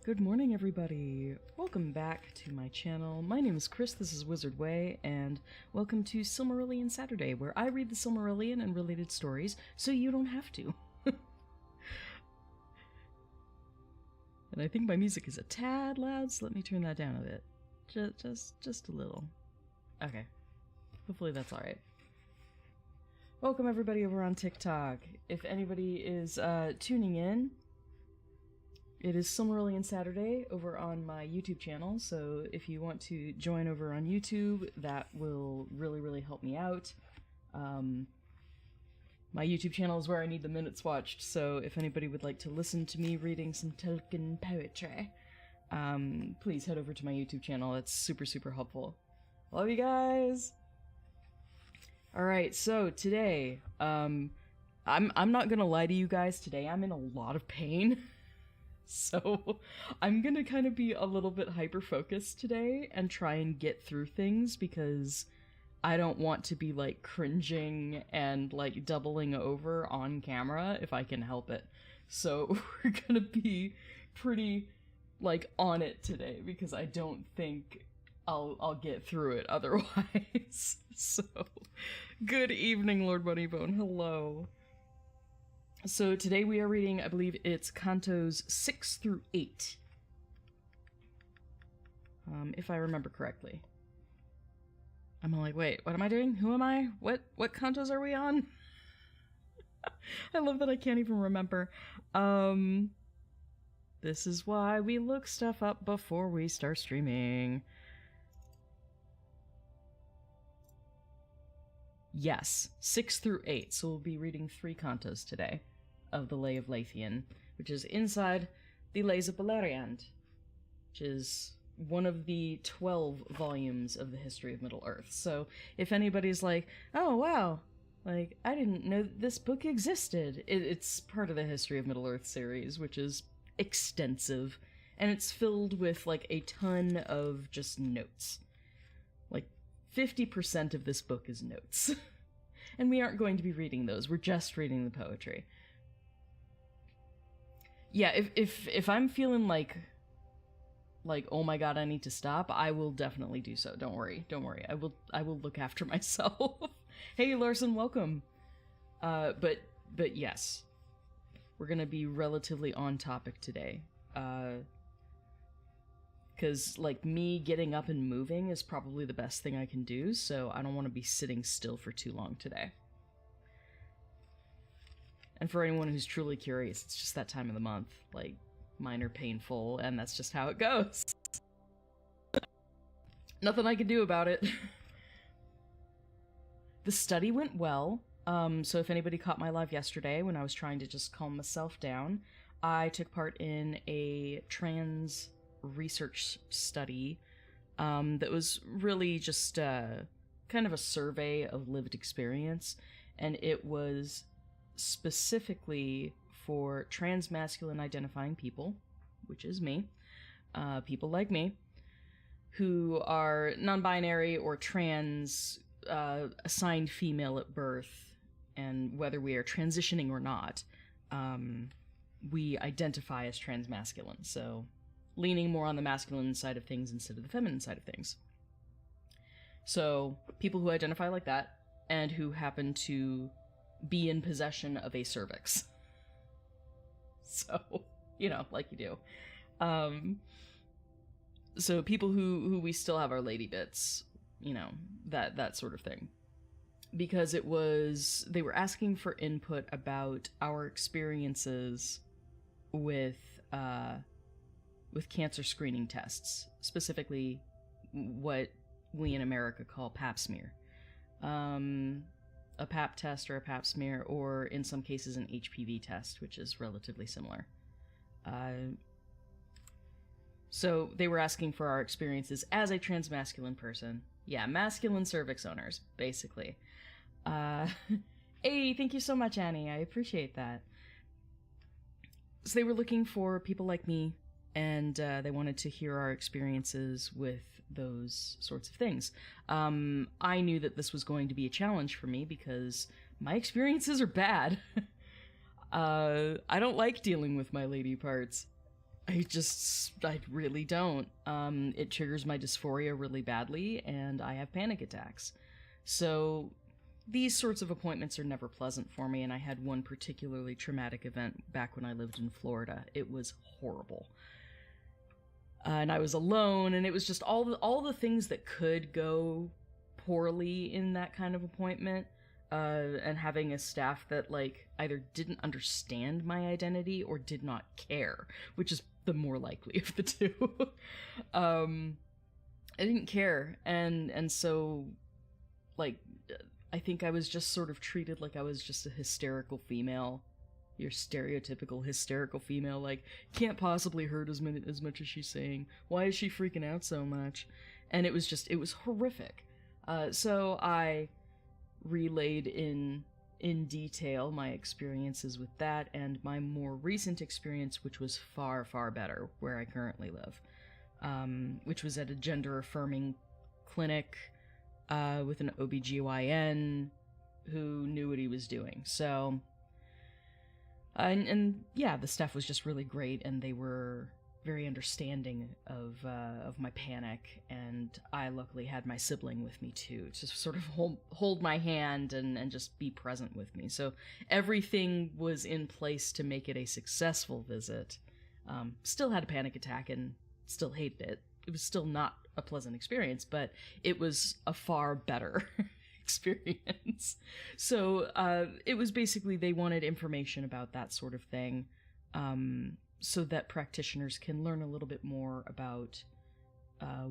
Good morning, everybody. Welcome back to my channel. My name is Kris, this is Wizard Way, and welcome to Silmarillion Saturday, where I read the Silmarillion and related stories, so you don't have to. And I think my music is a tad loud, so let me turn that down a bit. Just a little. Okay. Hopefully that's alright. Welcome everybody over on TikTok. If anybody is tuning in, it is Silmarillion Saturday over on my YouTube channel, so if you want to join over on YouTube, that will really help me out. My YouTube channel is where I need the minutes watched, so if anybody would like to listen to me reading some Tolkien poetry, please head over to my YouTube channel. It's super helpful. Love you guys! Alright, so today, I'm not gonna lie to you guys, today I'm in a lot of pain. So I'm gonna kind of be a little bit hyper-focused today and try and get through things because I don't want to be like cringing and like doubling over on camera if I can help it. So we're gonna be pretty like on it today because I don't think I'll get through it otherwise. So good evening, Lord Bunnybone. Hello. So today we are reading, I believe it's Cantos 6 through 8. If I remember correctly. I'm all like, wait, what am I doing? Who am I? What cantos are we on? I love that I can't even remember. This is why we look stuff up before we start streaming. Yes, 6 through 8, so we'll be reading 3 cantos today of the Lay of Leithian, which is inside the Lays of Beleriand, which is one of the 12 volumes of the history of Middle-earth. So if anybody's like, oh wow, like, I didn't know this book existed, it's part of the History of Middle-earth series, which is extensive, and it's filled with, like, a ton of just notes. Like, 50% of this book is notes. And we aren't going to be reading those, we're just reading the poetry. Yeah, if I'm feeling like, oh my god, I need to stop, I will definitely do so. Don't worry. I will look after myself. Hey, Larson, welcome. But yes, we're gonna be relatively on topic today. Because, like, me getting up and moving is probably the best thing I can do, so I don't want to be sitting still for too long today. And for anyone who's truly curious, it's just that time of the month. Like, mine are painful, and that's just how it goes. Nothing I can do about it. The study went well, so if anybody caught my live yesterday when I was trying to just calm myself down, I took part in a trans research study that was really just kind of a survey of lived experience, and it was specifically for transmasculine identifying people, which is me, people like me, who are non-binary or trans, assigned female at birth, and whether we are transitioning or not, we identify as transmasculine, so leaning more on the masculine side of things instead of the feminine side of things. So, people who identify like that, and who happen to be in possession of a cervix. So, you know, like you do. So people who we still have our lady bits, you know, that sort of thing. Because they were asking for input about our experiences with cancer screening tests, specifically what we in America call pap smear. A pap test or a pap smear, or in some cases an HPV test, which is relatively similar. So they were asking for our experiences as a transmasculine person. Yeah, masculine cervix owners, basically. Hey, thank you so much, Annie. I appreciate that. So they were looking for people like me, and they wanted to hear our experiences with those sorts of things. I knew that this was going to be a challenge for me because my experiences are bad. I don't like dealing with my lady parts. I really don't. It triggers my dysphoria really badly, and I have panic attacks. So these sorts of appointments are never pleasant for me, and I had one particularly traumatic event back when I lived in Florida. It was horrible. And I was alone, and it was just all the things that could go poorly in that kind of appointment. And having a staff that, like, either didn't understand my identity or did not care, which is the more likely of the two. I didn't care, and so, like, I think I was just sort of treated like I was just a hysterical female. Your stereotypical hysterical female, like, can't possibly hurt as much as she's saying. Why is she freaking out so much? And it was horrific. So I relayed in detail my experiences with that and my more recent experience, which was far, far better, where I currently live, which was at a gender-affirming clinic with an OBGYN who knew what he was doing. So, and yeah, the staff was just really great, and they were very understanding of my panic, and I luckily had my sibling with me too, to sort of hold my hand and just be present with me. So everything was in place to make it a successful visit. Still had a panic attack and still hated it. It was still not a pleasant experience, but it was a far better experience. So it was basically they wanted information about that sort of thing, so that practitioners can learn a little bit more about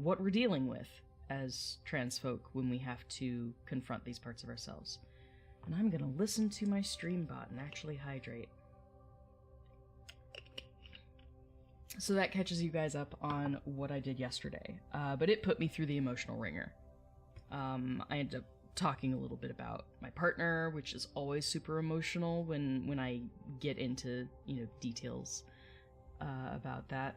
what we're dealing with as trans folk when we have to confront these parts of ourselves. And I'm gonna listen to my stream bot and actually hydrate. So that catches you guys up on what I did yesterday. But it put me through the emotional ringer. I ended up talking a little bit about my partner, which is always super emotional when I get into, details about that.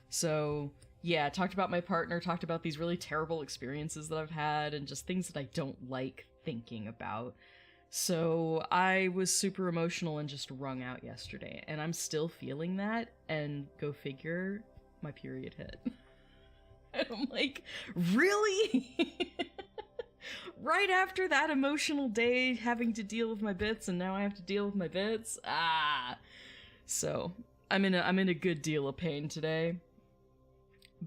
So yeah, talked about my partner, talked about these really terrible experiences that I've had and just things that I don't like thinking about. So I was super emotional and just wrung out yesterday, and I'm still feeling that, and go figure, my period hit. And I'm like, really? Right after that emotional day having to deal with my bits, and now I have to deal with my bits? So I'm in a good deal of pain today,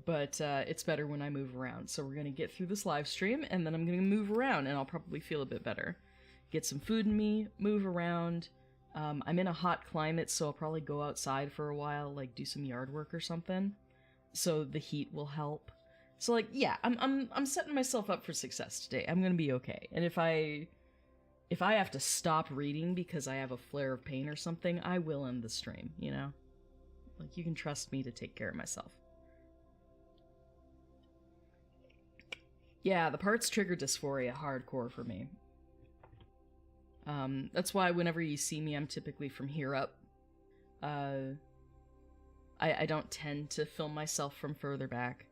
but it's better when I move around. So we're gonna get through this live stream, and then I'm gonna move around, and I'll probably feel a bit better. Get some food in me, move around. I'm in a hot climate, so I'll probably go outside for a while, like do some yard work or something, so the heat will help. So, like, yeah, I'm setting myself up for success today. I'm gonna be okay. And if I have to stop reading because I have a flare of pain or something, I will end the stream, Like, you can trust me to take care of myself. Yeah, the parts trigger dysphoria hardcore for me. That's why whenever you see me, I'm typically from here up. I don't tend to film myself from further back,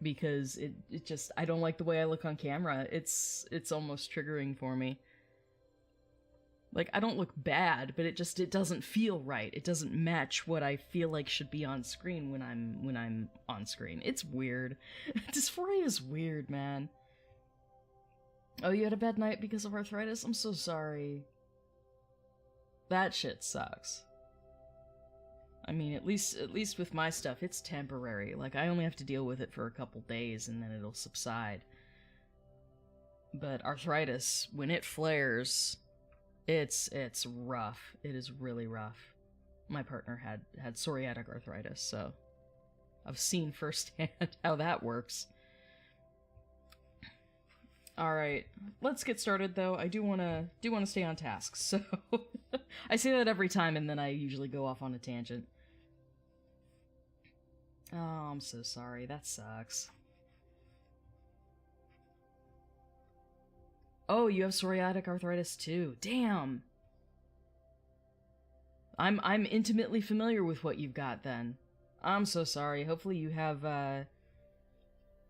because it just, I don't like the way I look on camera. It's almost triggering for me. Like, I don't look bad, but it doesn't feel right. It doesn't match what I feel like should be on screen when I'm on screen. It's weird. Dysphoria is weird, man. Oh, you had a bad night because of arthritis? I'm so sorry. That shit sucks. I mean, at least with my stuff, it's temporary. Like, I only have to deal with it for a couple days and then it'll subside. But arthritis, when it flares, it's rough. It is really rough. My partner had psoriatic arthritis, so I've seen firsthand how that works. Alright, let's get started though. I do wanna stay on task, so I say that every time and then I usually go off on a tangent. Oh, I'm so sorry. That sucks. Oh, you have psoriatic arthritis too. Damn. I'm intimately familiar with what you've got then. I'm so sorry. Hopefully you have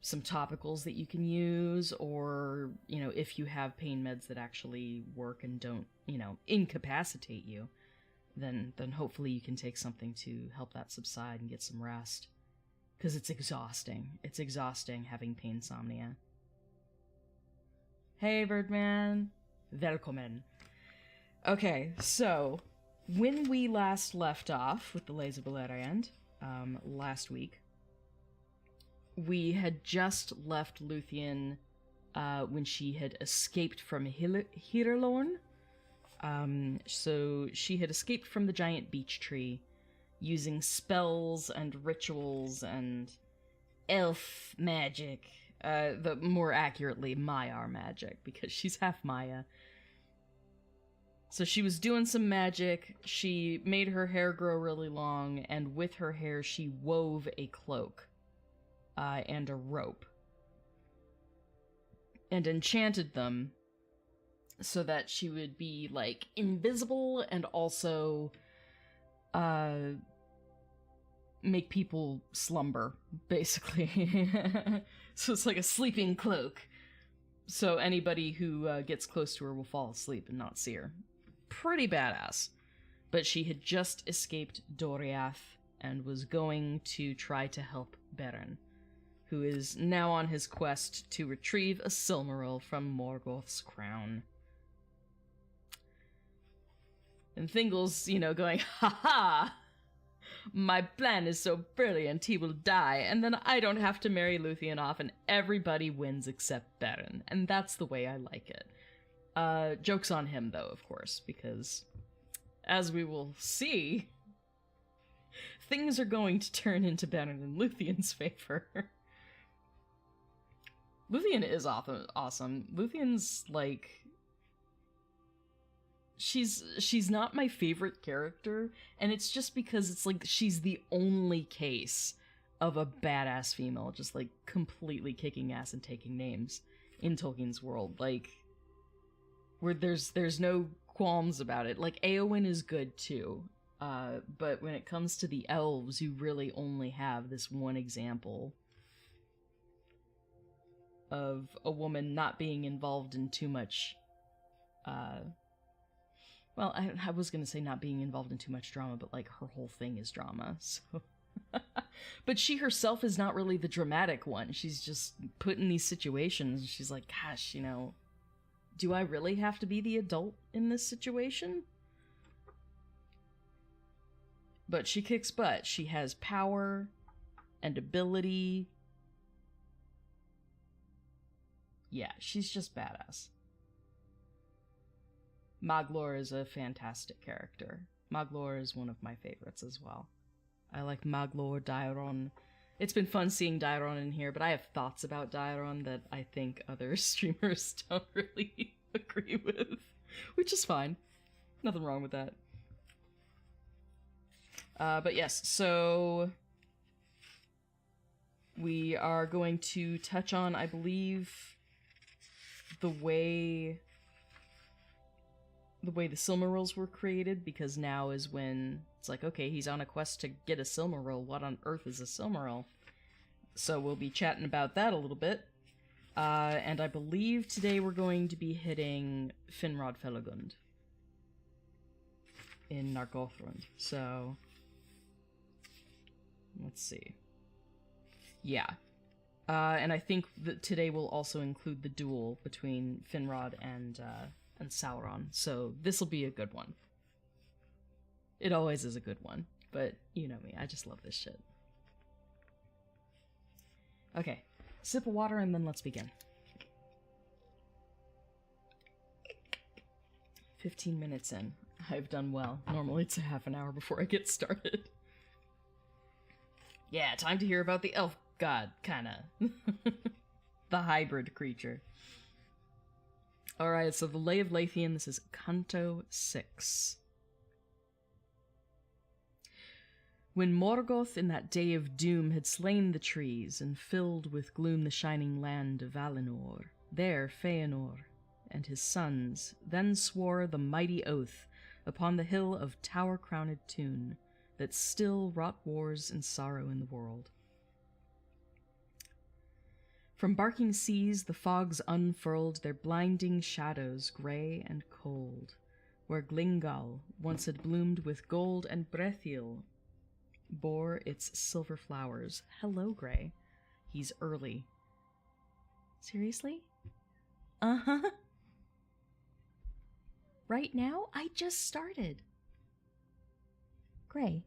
some topicals that you can use, or, if you have pain meds that actually work and don't, incapacitate you, then hopefully you can take something to help that subside and get some rest. Because it's exhausting. It's exhausting having painsomnia. Hey, Birdman. Welcome. Okay, so when we last left off with the Lays of Beleriand, last week, we had just left Luthien when she had escaped from Hirelorn. So she had escaped from the giant beech tree using spells and rituals and elf magic. More accurately, Maiar magic, because she's half Maya. So she was doing some magic, she made her hair grow really long, and with her hair she wove a cloak, and a rope. And enchanted them so that she would be, like, invisible and also, make people slumber, basically. So it's like a sleeping cloak. So anybody who gets close to her will fall asleep and not see her. Pretty badass. But she had just escaped Doriath and was going to try to help Beren, who is now on his quest to retrieve a Silmaril from Morgoth's crown. And Thingol's, going, ha! My plan is so brilliant, he will die, and then I don't have to marry Luthien off, and everybody wins except Beren. And that's the way I like it. Joke's on him, though, of course, because, as we will see, things are going to turn into Beren and Luthien's favor. Luthien is awesome. Luthien's, like... She's not my favorite character, and it's just because it's like she's the only case of a badass female just like completely kicking ass and taking names in Tolkien's world, like where there's no qualms about it. Like Éowyn is good too, but when it comes to the elves, you really only have this one example of a woman not being involved in too much well, I was gonna say not being involved in too much drama, but, like, her whole thing is drama, so... But she herself is not really the dramatic one. She's just put in these situations, and she's like, gosh, do I really have to be the adult in this situation? But she kicks butt. She has power and ability. Yeah, she's just badass. Maglor is a fantastic character. Maglor is one of my favorites as well. I like Maglor, Daeron. It's been fun seeing Daeron in here, but I have thoughts about Daeron that I think other streamers don't really agree with, which is fine. Nothing wrong with that. But yes, so we are going to touch on, I believe, the way the Silmarils were created, because now is when it's like, okay, he's on a quest to get a Silmaril. What on earth is a Silmaril? So we'll be chatting about that a little bit. And I believe today we're going to be hitting Finrod Felagund in Nargothrond. So let's see. Yeah. And I think that today will also include the duel between Finrod and Sauron, so this'll be a good one. It always is a good one, but you know me, I just love this shit. Okay, sip of water and then let's begin. 15 minutes in. I've done well. Normally it's a half an hour before I get started. Yeah, time to hear about the elf god, kinda. The hybrid creature. Alright, so the Lay of Leithian, this is Canto 6. When Morgoth in that day of doom had slain the trees, and filled with gloom the shining land of Valinor, there Feyenoor and his sons then swore the mighty oath upon the hill of tower-crowned Tune, that still wrought wars and sorrow in the world. From barking seas the fogs unfurled their blinding shadows grey and cold, where Glingal once had bloomed with gold and Brethiel bore its silver flowers. Hello, Gray. He's early. Seriously? Uh-huh. Right now? I just started. Gray.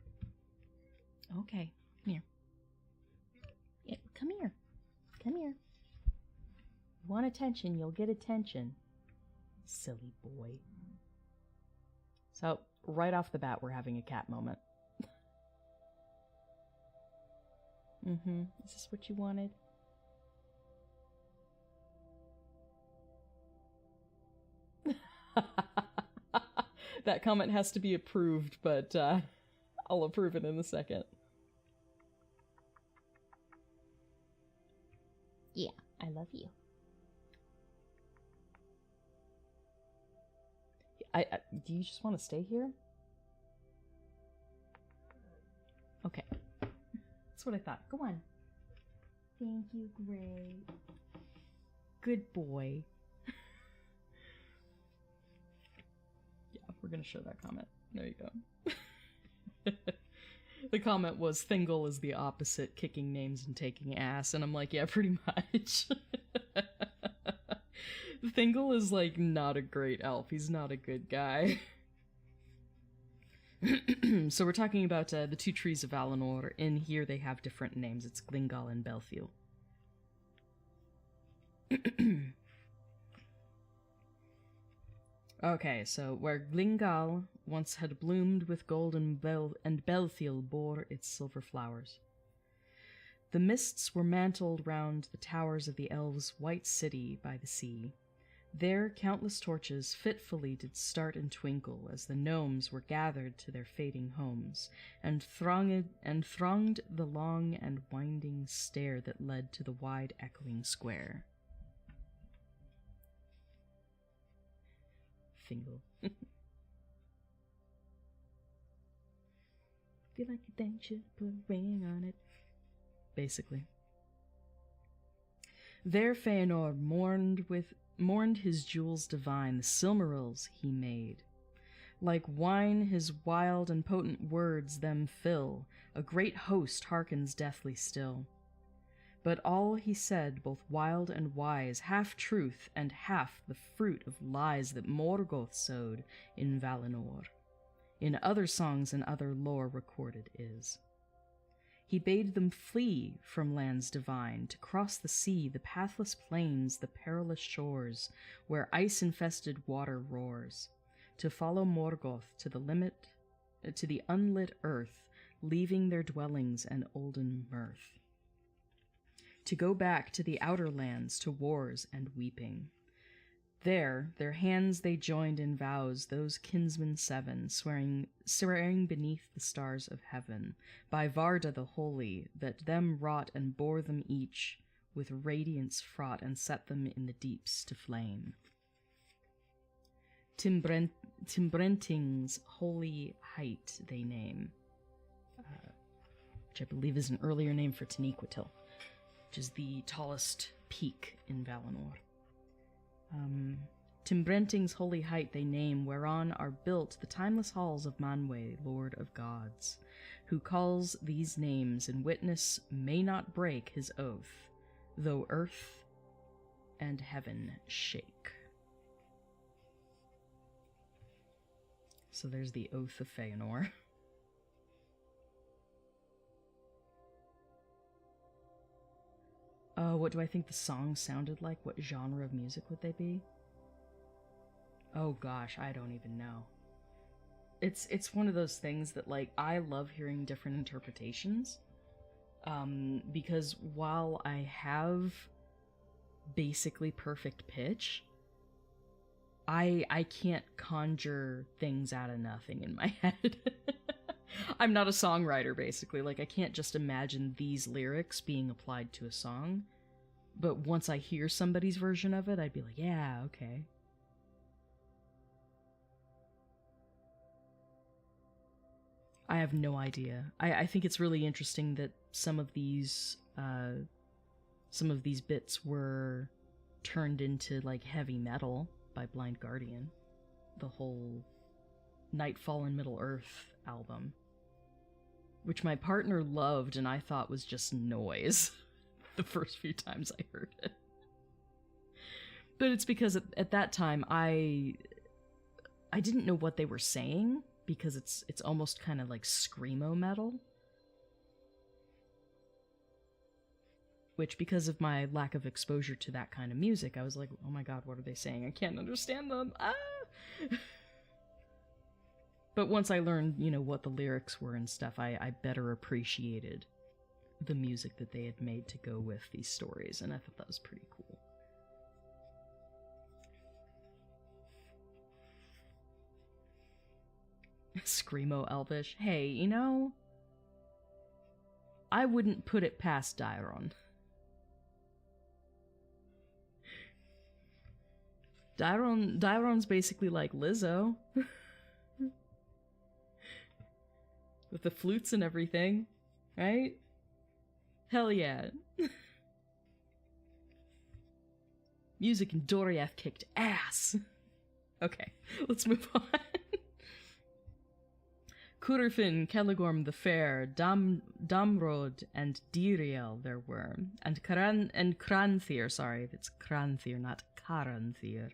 Okay, come here. Yeah, come here. Come here. You want attention, you'll get attention. Silly boy. So, right off the bat, we're having a cat moment. Mm-hmm. Is this what you wanted? That comment has to be approved, but I'll approve it in a second. Yeah, I love you. Do you just want to stay here? Okay. That's what I thought. Go on. Thank you, Gray. Good boy. Yeah, we're gonna show that comment. There you go. The comment was, Thingol is the opposite, kicking names and taking ass. And I'm like, yeah, pretty much. Thingol is, like, not a great elf. He's not a good guy. So we're talking about the two trees of Valinor. In here they have different names. It's Glingal and Belthiel. Okay, so where Glingal once had bloomed with gold and Belthiel bore its silver flowers. The mists were mantled round the towers of the elves' white city by the sea. There countless torches fitfully did start and twinkle as the gnomes were gathered to their fading homes, and thronged the long and winding stair that led to the wide echoing square. Fingal. Feel like you think should put a ring on it. Basically. There Feyenoor mourned his jewels divine, the Silmarils he made. Like wine his wild and potent words them fill, a great host hearkens deathly still. But all he said, both wild and wise, half truth and half the fruit of lies that Morgoth sowed in Valinor, in other songs and other lore recorded is. He bade them flee from lands divine, to cross the sea, the pathless plains, the perilous shores, where ice-infested water roars, to follow Morgoth to the unlit earth, leaving their dwellings and olden mirth. To go back to the outer lands, to wars and weeping. There, their hands they joined in vows, those kinsmen seven, swearing beneath the stars of heaven, by Varda the holy, that them wrought and bore them each, with radiance fraught, and set them in the deeps to flame. Timbrenting's holy height they name, which I believe is an earlier name for Taniquetil, which is the tallest peak in Valinor. Timbrenting's holy height they name, whereon are built the timeless halls of Manwë, Lord of Gods, who calls these names, and witness may not break his oath, though earth and heaven shake. So there's the Oath of Feyenoor. What do I think the song sounded like? What genre of music would they be? Oh gosh, I don't even know. It's one of those things that, like, I love hearing different interpretations. Because while I have basically perfect pitch, I can't conjure things out of nothing in my head. I'm not a songwriter, basically. Like, I can't just imagine these lyrics being applied to a song. But once I hear somebody's version of it, I'd be like, yeah, okay. I have no idea. I think it's really interesting that some of these bits were turned into, like, heavy metal by Blind Guardian. The whole Nightfall in Middle-earth album, which my partner loved and I thought was just noise the first few times I heard it. But it's because at that time I didn't know what they were saying, because it's almost kind of like screamo metal. Which, because of my lack of exposure to that kind of music, I was like, oh my god, what are they saying? I can't understand them. Ah! But once I learned, what the lyrics were and stuff, I better appreciated the music that they had made to go with these stories, and I thought that was pretty cool. Screamo Elvish. Hey, I wouldn't put it past Dairon. Dairon's basically like Lizzo. With the flutes and everything, right? Hell yeah. Music in Doriath kicked ass. Okay, let's move on. Curufin, Celegorm the Fair, Damrod, and Diriel there were, and Cranthir, sorry, it's Cranthir, not Caranthir.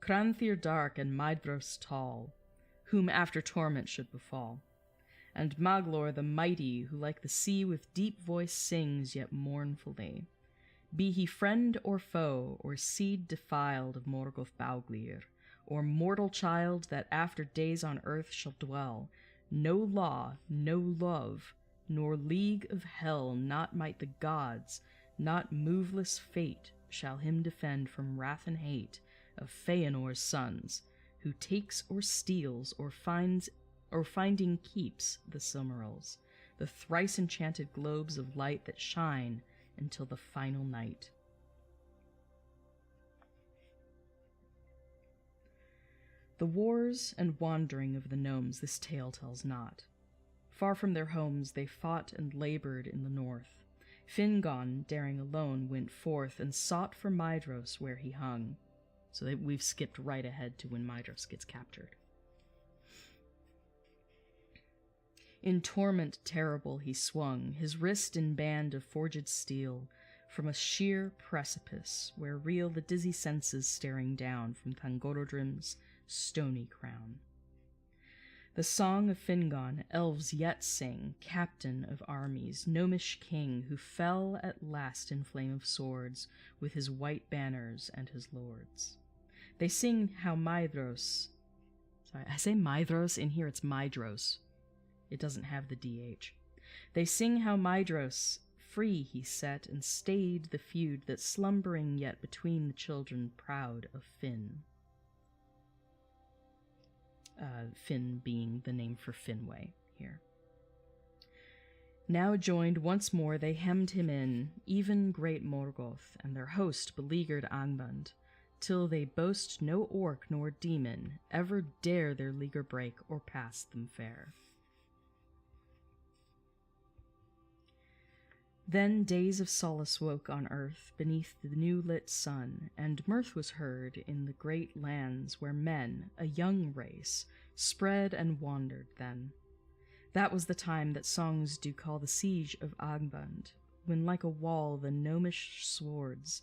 Cranthir dark and Maedhros tall, whom after torment should befall, and Maglor the mighty, who like the sea with deep voice sings yet mournfully, be he friend or foe, or seed defiled of Morgoth Bauglir, or mortal child that after days on earth shall dwell, no law, no love, nor league of hell, not might the gods, not moveless fate, shall him defend from wrath and hate of Feanor's sons, who takes or steals or finds or finding keeps the Silmarils, the thrice enchanted globes of light that shine until the final night. The wars and wandering of the gnomes this tale tells not. Far from their homes they fought and labored in the north. Fingon, daring alone, went forth and sought for Maedhros where he hung. So we've skipped right ahead to when Maedhros gets captured. In torment terrible he swung, his wrist in band of forged steel, from a sheer precipice where reel the dizzy senses staring down from Thangorodrim's stony crown. The song of Fingon elves yet sing, captain of armies, gnomish king, who fell at last in flame of swords, with his white banners and his lords. They sing how Maedhros... Sorry, I say Maedhros, in here it's Maedhros. It doesn't have the DH. They sing how Maedhros free he set, and stayed the feud that slumbering yet between the children proud of Finn. Finn being the name for Finwë here. Now joined once more they hemmed him in, even great Morgoth, and their host beleaguered Agband, till they boast no orc nor demon ever dare their leaguer break or pass them fair. Then days of solace woke on earth beneath the new-lit sun, and mirth was heard in the great lands where men, a young race, spread and wandered then. That was the time that songs do call the siege of Agband, when like a wall the gnomish swords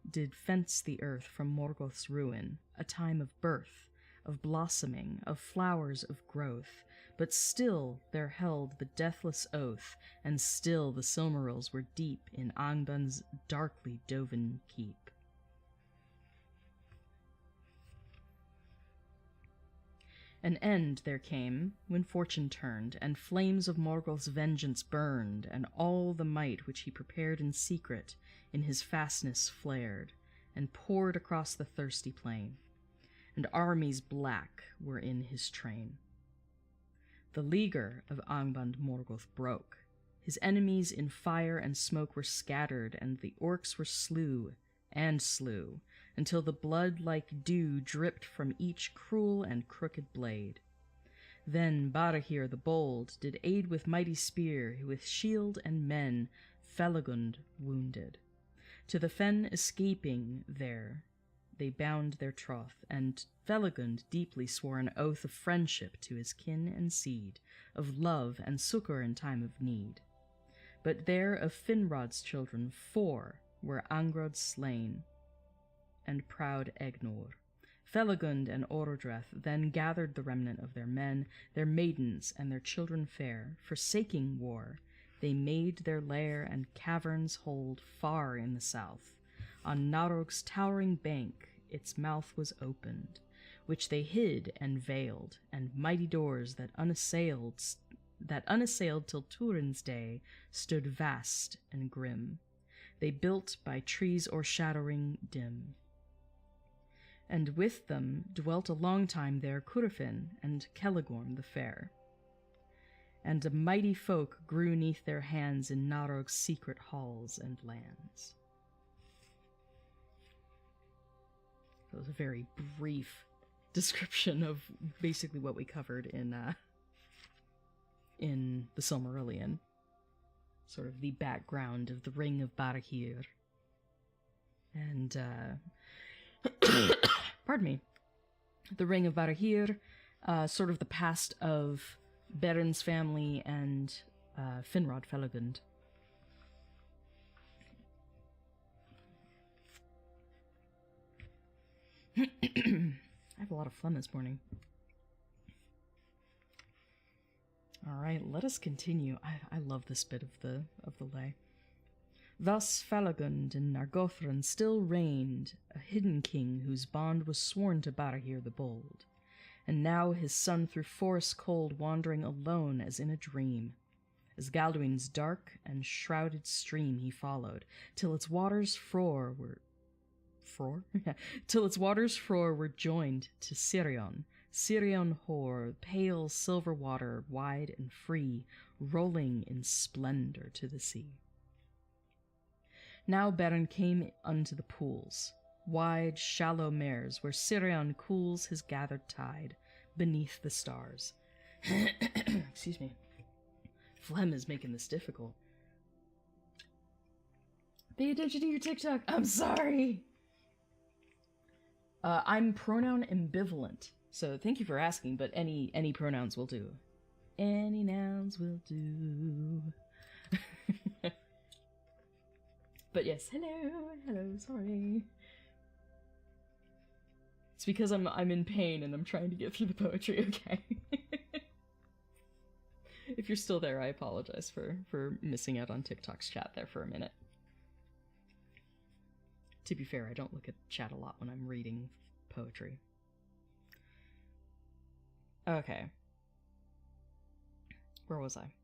did fence the earth from Morgoth's ruin, a time of birth, of blossoming, of flowers of growth, but still there held the deathless oath, and still the Silmarils were deep in Angband's darkly doven keep. An end there came, when fortune turned, and flames of Morgoth's vengeance burned, and all the might which he prepared in secret in his fastness flared, and poured across the thirsty plain, and armies black were in his train. The leaguer of Agband Morgoth broke. His enemies in fire and smoke were scattered, and the orcs were slew, until the blood like dew dripped from each cruel and crooked blade. Then Barahir the bold did aid with mighty spear, with shield and men, Felagund wounded. To the fen escaping there, they bound their troth, and Felagund deeply swore an oath of friendship to his kin and seed, of love and succour in time of need. But there of Finrod's children 4 were Angrod slain, and proud Egnor. Felagund and Orodreth then gathered the remnant of their men, their maidens, and their children fair. Forsaking war, they made their lair and caverns hold far in the south. On Narog's towering bank its mouth was opened, which they hid and veiled, and mighty doors that unassailed till Turin's day stood vast and grim. They built by trees o'ershadowing dim. And with them dwelt a long time there Curufin and Celegorm the fair. And a mighty folk grew neath their hands in Narog's secret halls and lands. That was a very brief description of basically what we covered in the Silmarillion. Sort of the background of the Ring of Barahir. And, pardon me. The Ring of Barahir, sort of the past of Berin's family and Finrod Felagund. I have a lot of fun this morning. All right, let us continue. I love this bit of the lay. Thus Felagund in Nargothrond still reigned, a hidden king whose bond was sworn to Barahir the Bold. And now his son through forests cold wandering alone as in a dream. As Galduin's dark and shrouded stream he followed, till its waters frore were joined to Sirion Hoar, pale silver water, wide and free, rolling in splendor to the sea. Now Beren came unto the pools, wide, shallow mares, where Sirion cools his gathered tide beneath the stars. Excuse me. Phlegm is making this difficult. Pay attention to your TikTok. I'm sorry. I'm pronoun ambivalent, so thank you for asking, but any pronouns will do. Any nouns will do. But yes, hello, sorry. It's because I'm in pain and I'm trying to get through the poetry, okay? If you're still there, I apologize for missing out on TikTok's chat there for a minute. To be fair, I don't look at chat a lot when I'm reading poetry. Okay. Where was I?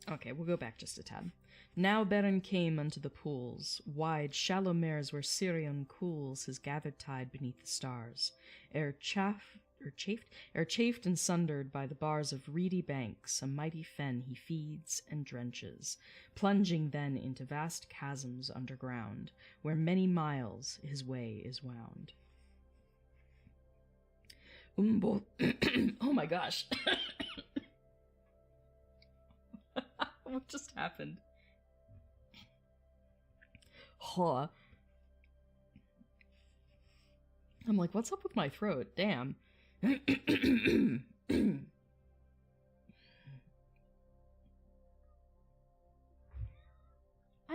Okay, we'll go back just a tad. Now Beren came unto the pools, wide, shallow mares where Sirion cools his gathered tide beneath the stars, chafed and sundered by the bars of reedy banks, a mighty fen he feeds and drenches, plunging then into vast chasms underground, where many miles his way is wound. Oh my gosh. What just happened? Huh. I'm like, what's up with my throat? Damn. I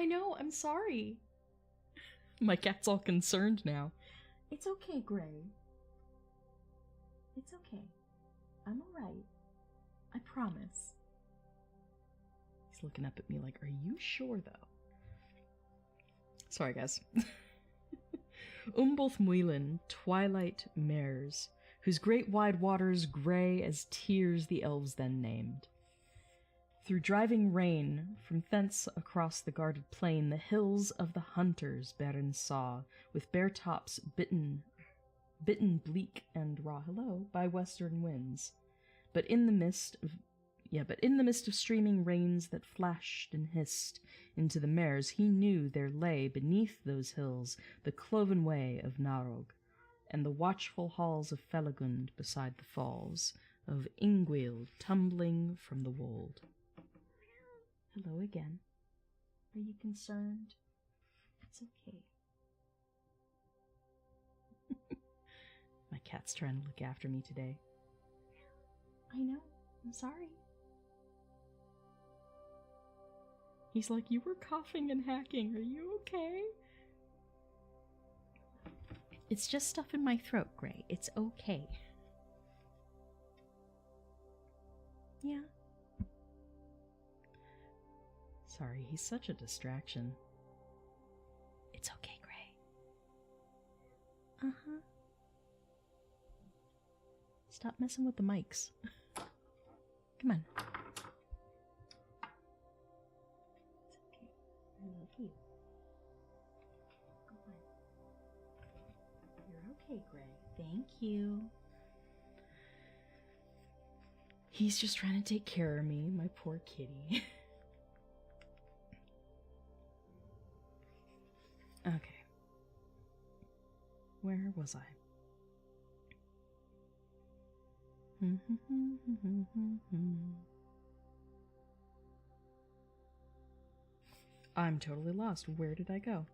know, I'm sorry. My cat's all concerned now. It's okay, Gray. It's okay. I'm alright. I promise. He's looking up at me like, are you sure, though? Sorry, guys. Muilin, twilight mares, whose great wide waters grey as tears the elves then named. Through driving rain, from thence across the guarded plain, the hills of the hunters Beren saw, with bare tops bitten bleak and raw, by western winds. But in the midst of streaming rains that flashed and hissed into the mares, he knew there lay beneath those hills the cloven way of Narog, and the watchful halls of Felagund beside the falls of Ingwild tumbling from the wold. Hello again. Are you concerned? It's okay. My cat's trying to look after me today. I know. I'm sorry. He's like, you were coughing and hacking. Are you okay? It's just stuff in my throat, Gray. It's okay. Yeah. Sorry, he's such a distraction. It's okay, Gray. Uh-huh. Stop messing with the mics. Come on. It's okay. I love you. Go on. You're okay, Gray. Thank you. He's just trying to take care of me, my poor kitty. Okay. Where was I? I'm totally lost. Where did I go?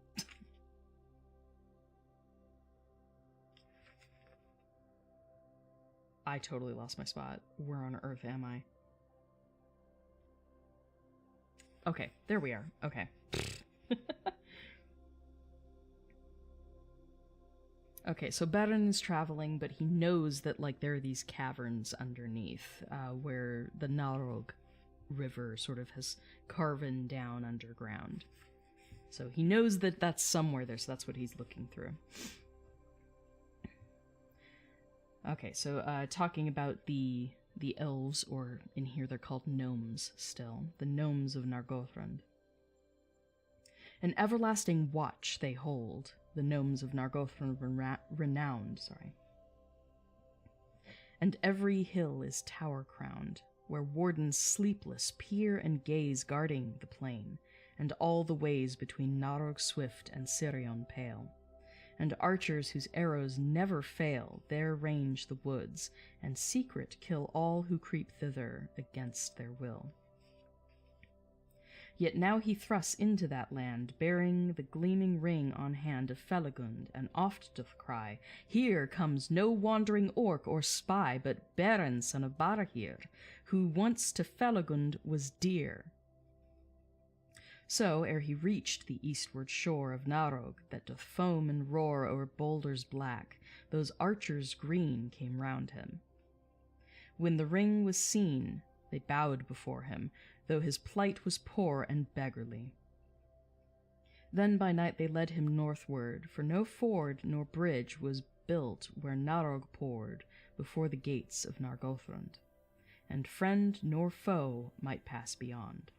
I totally lost my spot. Where on earth am I? Okay, there we are. Okay. Okay, so Beren is traveling, but he knows that, like, there are these caverns underneath, where the Narog River sort of has carven down underground. So he knows that that's somewhere there, so that's what he's looking through. Okay, so talking about the elves, or in here they're called gnomes still, the Gnomes of Nargothrond. An everlasting watch they hold, the Gnomes of Nargothrond renowned, And every hill is tower-crowned, where wardens sleepless peer and gaze guarding the plain, and all the ways between Narog swift and Sirion pale. And archers whose arrows never fail there range the woods, and secret kill all who creep thither against their will. Yet now he thrusts into that land, bearing the gleaming ring on hand of Felagund, and oft doth cry, Here comes no wandering orc or spy, but Beren, son of Barahir, who once to Felagund was dear. So, ere he reached the eastward shore of Narog, that doth foam and roar o'er boulders black, those archers green came round him. When the ring was seen, they bowed before him, though his plight was poor and beggarly. Then by night they led him northward, for no ford nor bridge was built where Narog poured before the gates of Nargothrond, and friend nor foe might pass beyond.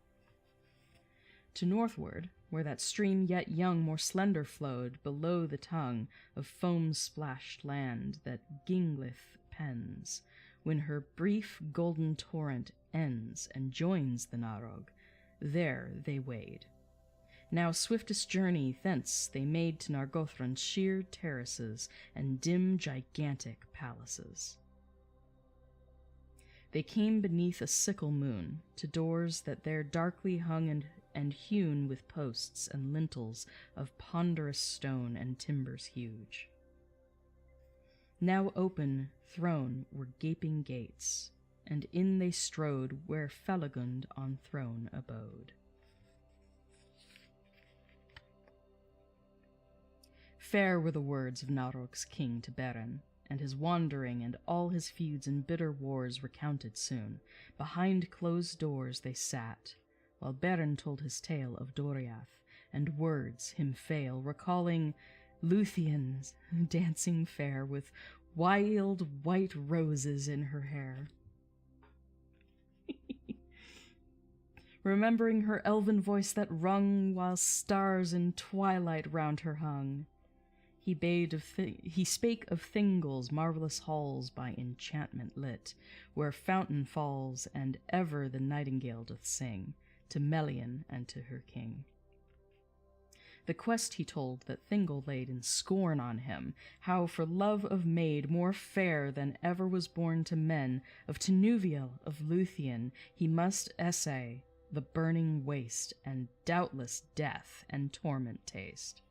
To northward, where that stream yet young more slender flowed, below the tongue of foam-splashed land that Ginglith pens, when her brief golden torrent ends and joins the Narog, there they wade. Now swiftest journey thence they made to Nargothrond's sheer terraces and dim gigantic palaces. They came beneath a sickle moon, to doors that there darkly hung and hewn with posts and lintels of ponderous stone and timbers huge. Now open, thrown, were gaping gates, and in they strode where Felagund on throne abode. Fair were the words of Narog's king to Beren, and his wandering and all his feuds and bitter wars recounted soon. Behind closed doors they sat, while Beren told his tale of Doriath, and words him fail, recalling Luthien's dancing fair with wild white roses in her hair. Remembering her elven voice that rung while stars in twilight round her hung. He spake of Thingol's marvelous halls by enchantment lit, where fountain falls and ever the nightingale doth sing, to Melian and to her king. The quest he told that Thingol laid in scorn on him, how for love of maid more fair than ever was born to men, of Tinuviel, of Luthien, he must essay the burning waste, and doubtless death and torment taste.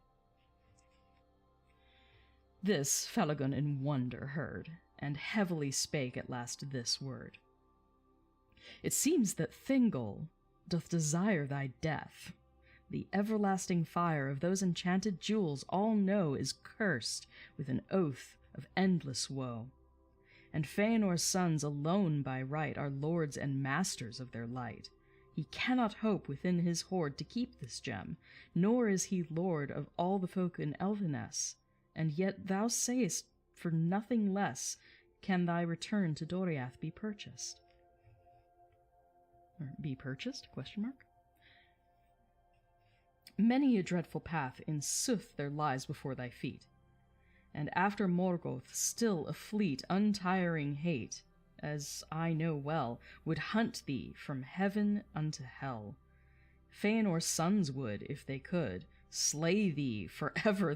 This Felagund in wonder heard, and heavily spake at last this word. It seems that Thingol doth desire thy death. The everlasting fire of those enchanted jewels all know is cursed with an oath of endless woe. And Feyenoor's sons alone by right are lords and masters of their light. He cannot hope within his hoard to keep this gem, nor is he lord of all the folk in Elveness. And yet thou sayest for nothing less can thy return to Doriath be purchased. Or be purchased? ? Many a dreadful path in sooth there lies before thy feet, and after Morgoth still a fleet untiring hate, as I know well, would hunt thee from heaven unto hell. Fëanor's sons would, if they could, slay thee or ever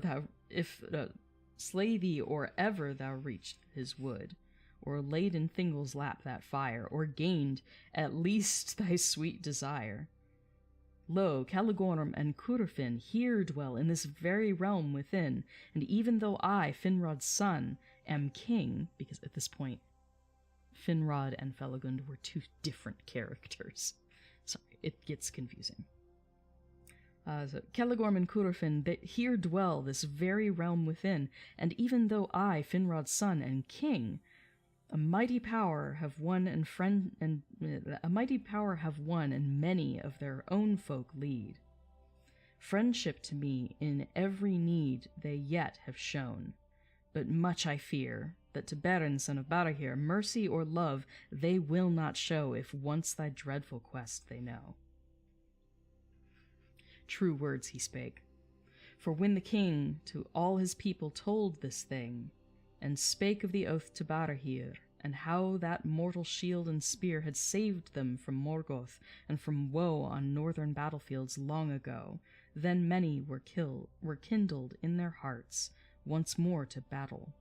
thou reached his wood, or laid in Thingol's lap that fire, or gained at least thy sweet desire. Lo, Caligorm and Curufin here dwell in this very realm within, and even though I, Finrod's son, am king, because at this point Finrod and Felagund were two different characters. Sorry, it gets confusing. So Caligorm and Curufin, here dwell this very realm within, and even though I, Finrod's son and king, a mighty power have won and many of their own folk lead. Friendship to me in every need they yet have shown, but much I fear that to Beren, son of Barahir, mercy or love they will not show if once thy dreadful quest they know. True words he spake, for when the king to all his people told this thing, and spake of the oath to Barahir, and how that mortal shield and spear had saved them from Morgoth and from woe on northern battlefields long ago, then many were kindled in their hearts once more to battle.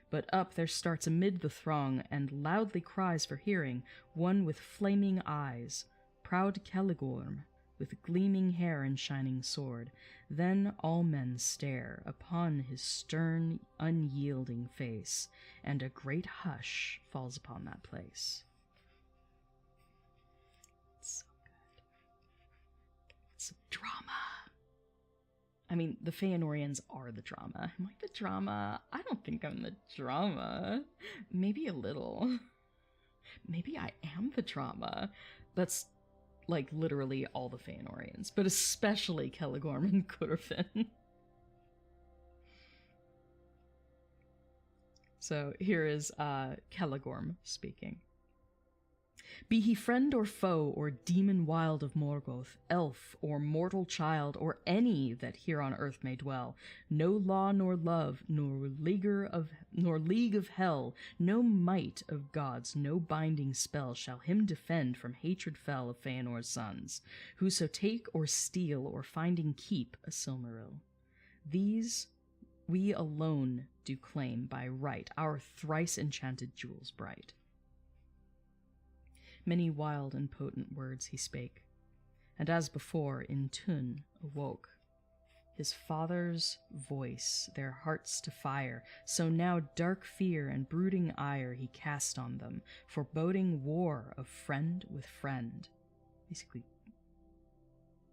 But up there starts amid the throng, and loudly cries for hearing, one with flaming eyes, proud Caligorm, with gleaming hair and shining sword. Then all men stare upon his stern, unyielding face, and a great hush falls upon that place. It's so good. It's drama. I mean, the Feanorians are the drama. Am I the drama? I don't think I'm the drama. Maybe a little. Maybe I am the drama. That's like literally all the Feanorians, but especially Caligorm and Curufin. So here is Caligorm speaking. Be he friend or foe, or demon wild of Morgoth, elf or mortal child, or any that here on earth may dwell, no law nor love, nor league of hell, no might of gods, no binding spell shall him defend from hatred fell of Feanor's sons, whoso take or steal, or finding keep a Silmaril. These we alone do claim by right, our thrice enchanted jewels bright. Many wild and potent words he spake, and as before in Tun awoke his father's voice their hearts to fire, so now dark fear and brooding ire he cast on them, foreboding war of friend with friend, basically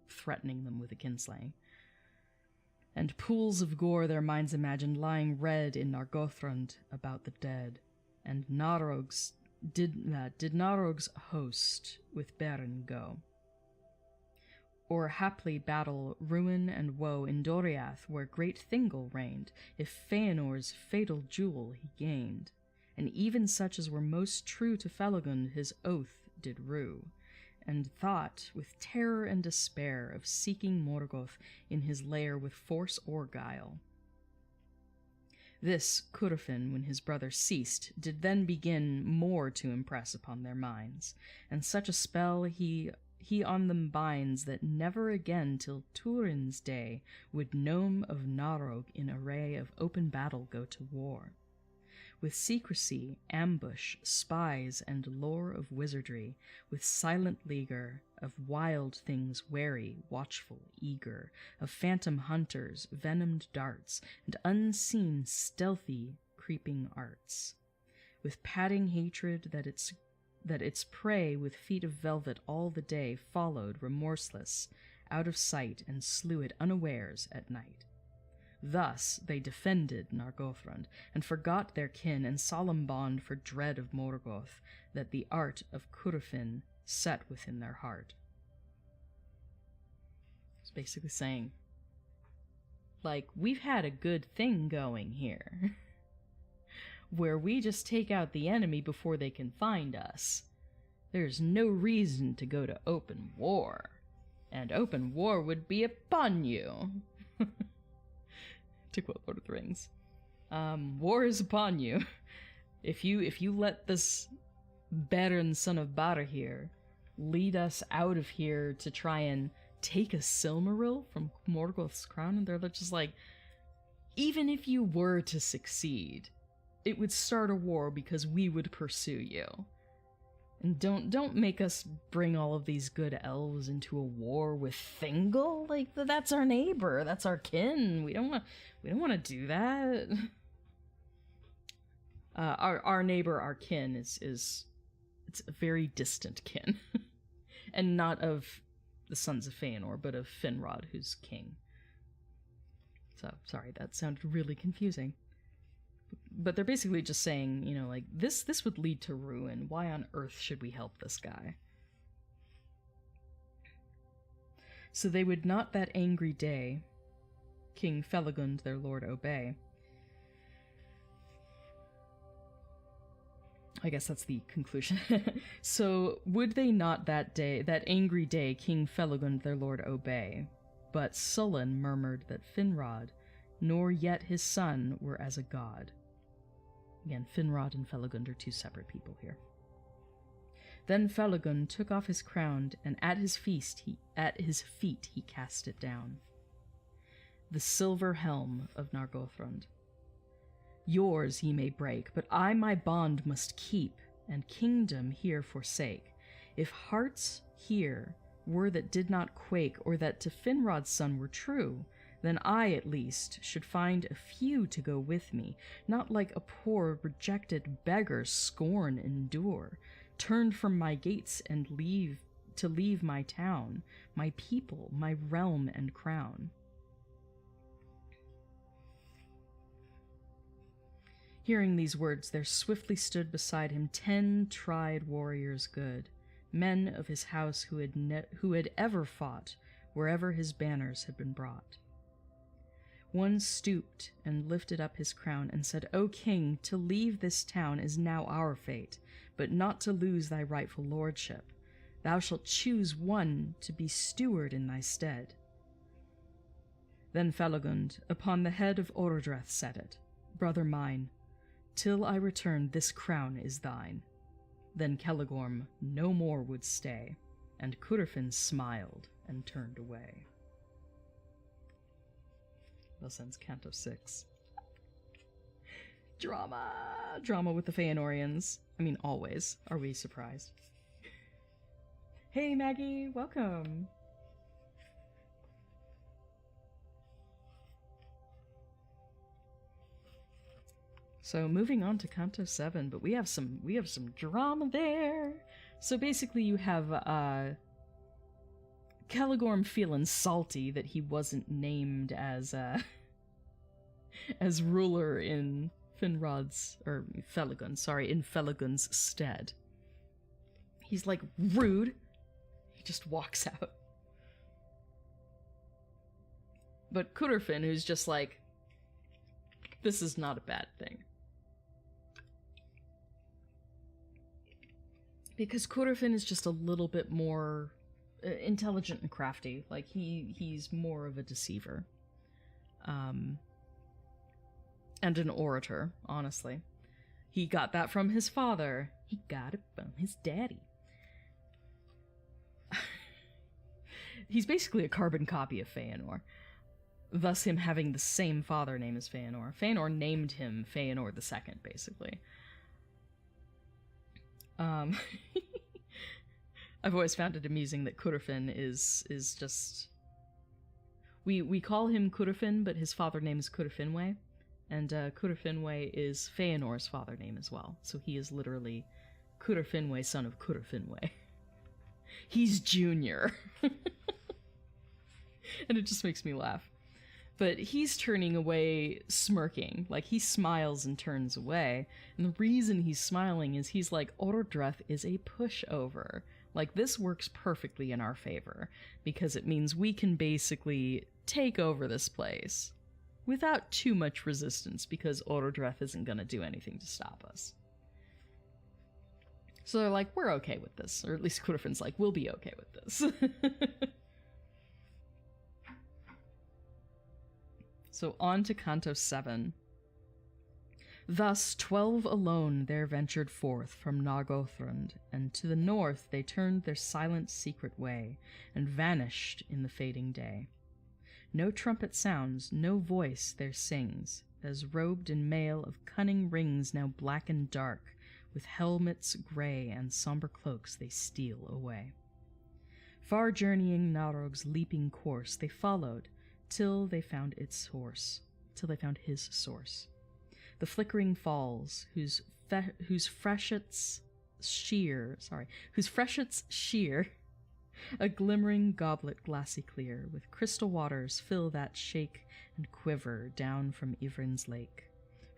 threatening them with a kinslaying. And pools of gore their minds imagined lying red in Nargothrond about the dead, and did Narog's host with Beren go? Or haply battle, ruin, and woe in Doriath, where great Thingol reigned, if Feanor's fatal jewel he gained, and even such as were most true to Felagund his oath did rue, and thought with terror and despair of seeking Morgoth in his lair with force or guile. This Curufin, when his brother ceased, did then begin more to impress upon their minds, and such a spell he he on them binds that never again till Turin's day would Gnome of Narog in array of open battle go to war. With secrecy, ambush, spies, and lore of wizardry, with silent leaguer, of wild things wary, watchful, eager, of phantom hunters, venomed darts, and unseen, stealthy, creeping arts. With padding hatred that its prey with feet of velvet all the day followed remorseless, out of sight, and slew it unawares at night. Thus they defended Nargothrond, and forgot their kin and solemn bond for dread of Morgoth, that the art of Curufin set within their heart. It's basically saying, like, we've had a good thing going here, where we just take out the enemy before they can find us. There's no reason to go to open war, and open war would be upon you. To quote Lord of the Rings. War is upon you. If you let this Beren son of Barahir lead us out of here to try and take a Silmaril from Morgoth's crown, and they're just like, even if you were to succeed, it would start a war because we would pursue you. And don't make us bring all of these good elves into a war with Thingol. Like, that's our neighbor, that's our kin. We don't want to do that. Our neighbor, our kin it's a very distant kin, and not of the sons of Feyenoor, but of Finrod, who's king. So sorry, that sounded really confusing. But they're basically just saying, you know, like, this would lead to ruin. Why on earth should we help this guy? So they would not that angry day King Felagund their lord obey. I guess that's the conclusion. So would they not that angry day King Felagund their lord obey? But sullen murmured that Finrod, nor yet his son, were as a god. Again, Finrod and Felagund are two separate people here. Then Felagund took off his crown, and at his feet he cast it down. The silver helm of Nargothrond. Yours ye may break, but I my bond must keep, and kingdom here forsake. If hearts here were that did not quake, or that to Finrod's son were true, then I, at least, should find a few to go with me, not like a poor, rejected beggar scorn endure, turned from my gates and leave my town, my people, my realm and crown. Hearing these words, there swiftly stood beside him 10 tried warriors good, men of his house who had ever fought wherever his banners had been brought. One stooped and lifted up his crown and said, O king, to leave this town is now our fate, but not to lose thy rightful lordship. Thou shalt choose one to be steward in thy stead. Then Felagund upon the head of Orodreth set it, Brother mine, till I return this crown is thine. Then Celegorm no more would stay, and Curufin smiled and turned away. Thus ends Canto 6. Drama with the Feanorians. I mean, always. Are we surprised? Hey Maggie, welcome. So moving on to Canto 7, but we have some drama there. So basically you have Celegorm feeling salty that he wasn't named as ruler in in Felagund's stead. He's like, rude. He just walks out. But Curufin, who's just like, this is not a bad thing. Because Curufin is just a little bit more intelligent and crafty. Like, he's more of a deceiver. And an orator, honestly. He got that from his father. He got it from his daddy. he's basically a carbon copy of Feyenoor, thus him having the same father name as Feyenoor. Feyenoor named him Feyenoor II, basically. I've always found it amusing that Curufin is just... We call him Curufin, but his father name is Curufinwe, and Curufinwe is Feyenoor's father name as well, so he is literally Curufinwe, son of Curufinwe. He's junior. And it just makes me laugh. But he's turning away smirking. Like, he smiles and turns away. And the reason he's smiling is he's like, Orodreth is a pushover. Like, this works perfectly in our favor, because it means we can basically take over this place without too much resistance, because Orodreth isn't going to do anything to stop us. So they're like, we're okay with this. Or at least Curufin's like, we'll be okay with this. So on to Canto 7. Thus 12 alone there ventured forth from Nargothrond, and to the north they turned their silent secret way, and vanished in the fading day. No trumpet sounds, no voice there sings, as robed in mail of cunning rings now black and dark, with helmets grey and sombre cloaks they steal away. Far journeying Narog's leaping course they followed, till they found his source. The flickering falls, whose freshets sheer, a glimmering goblet glassy clear, with crystal waters fill that shake and quiver down from Ivrin's lake.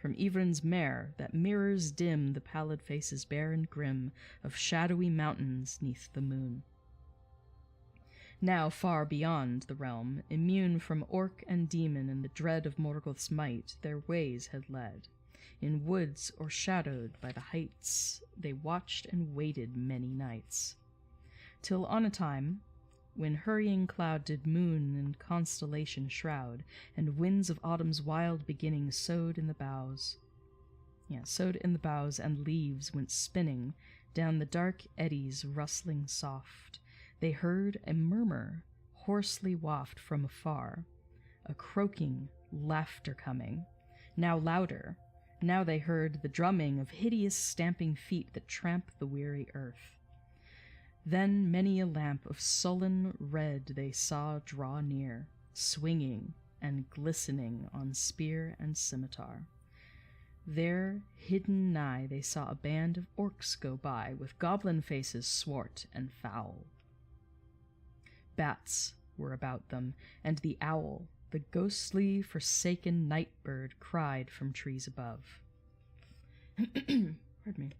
From Ivrin's mare, that mirrors dim the pallid faces bare and grim of shadowy mountains neath the moon. Now far beyond the realm, immune from orc and demon and the dread of Morgoth's might, their ways had led. In woods o'ershadowed by the heights, they watched and waited many nights. Till on a time, when hurrying cloud did moon and constellation shroud, and winds of autumn's wild beginning sowed in the boughs, and leaves went spinning down the dark eddies rustling soft, they heard a murmur hoarsely waft from afar, a croaking laughter coming, now louder. Now they heard the drumming of hideous stamping feet that tramp the weary earth. Then many a lamp of sullen red they saw draw near, swinging and glistening on spear and scimitar. There, hidden nigh, they saw a band of orcs go by, with goblin faces swart and foul. Bats were about them, and the owl, the ghostly, forsaken night bird, cried from trees above. Pardon me.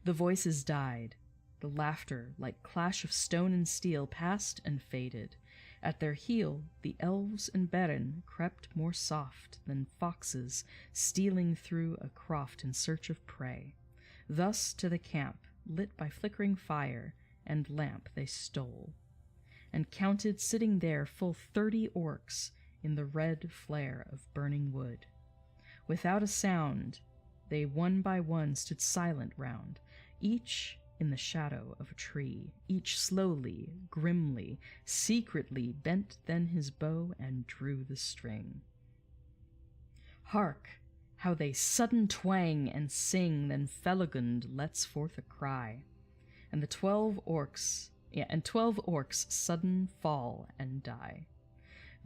The voices died. The laughter, like clash of stone and steel, passed and faded. At their heel, the elves and Beren crept more soft than foxes stealing through a croft in search of prey. Thus to the camp, lit by flickering fire and lamp, they stole, and counted sitting there full 30 orcs in the red flare of burning wood. Without a sound, they one by one stood silent round, each in the shadow of a tree, each slowly, grimly, secretly bent then his bow and drew the string. Hark, how they sudden twang and sing, then Felagund lets forth a cry, and 12 orcs sudden fall and die.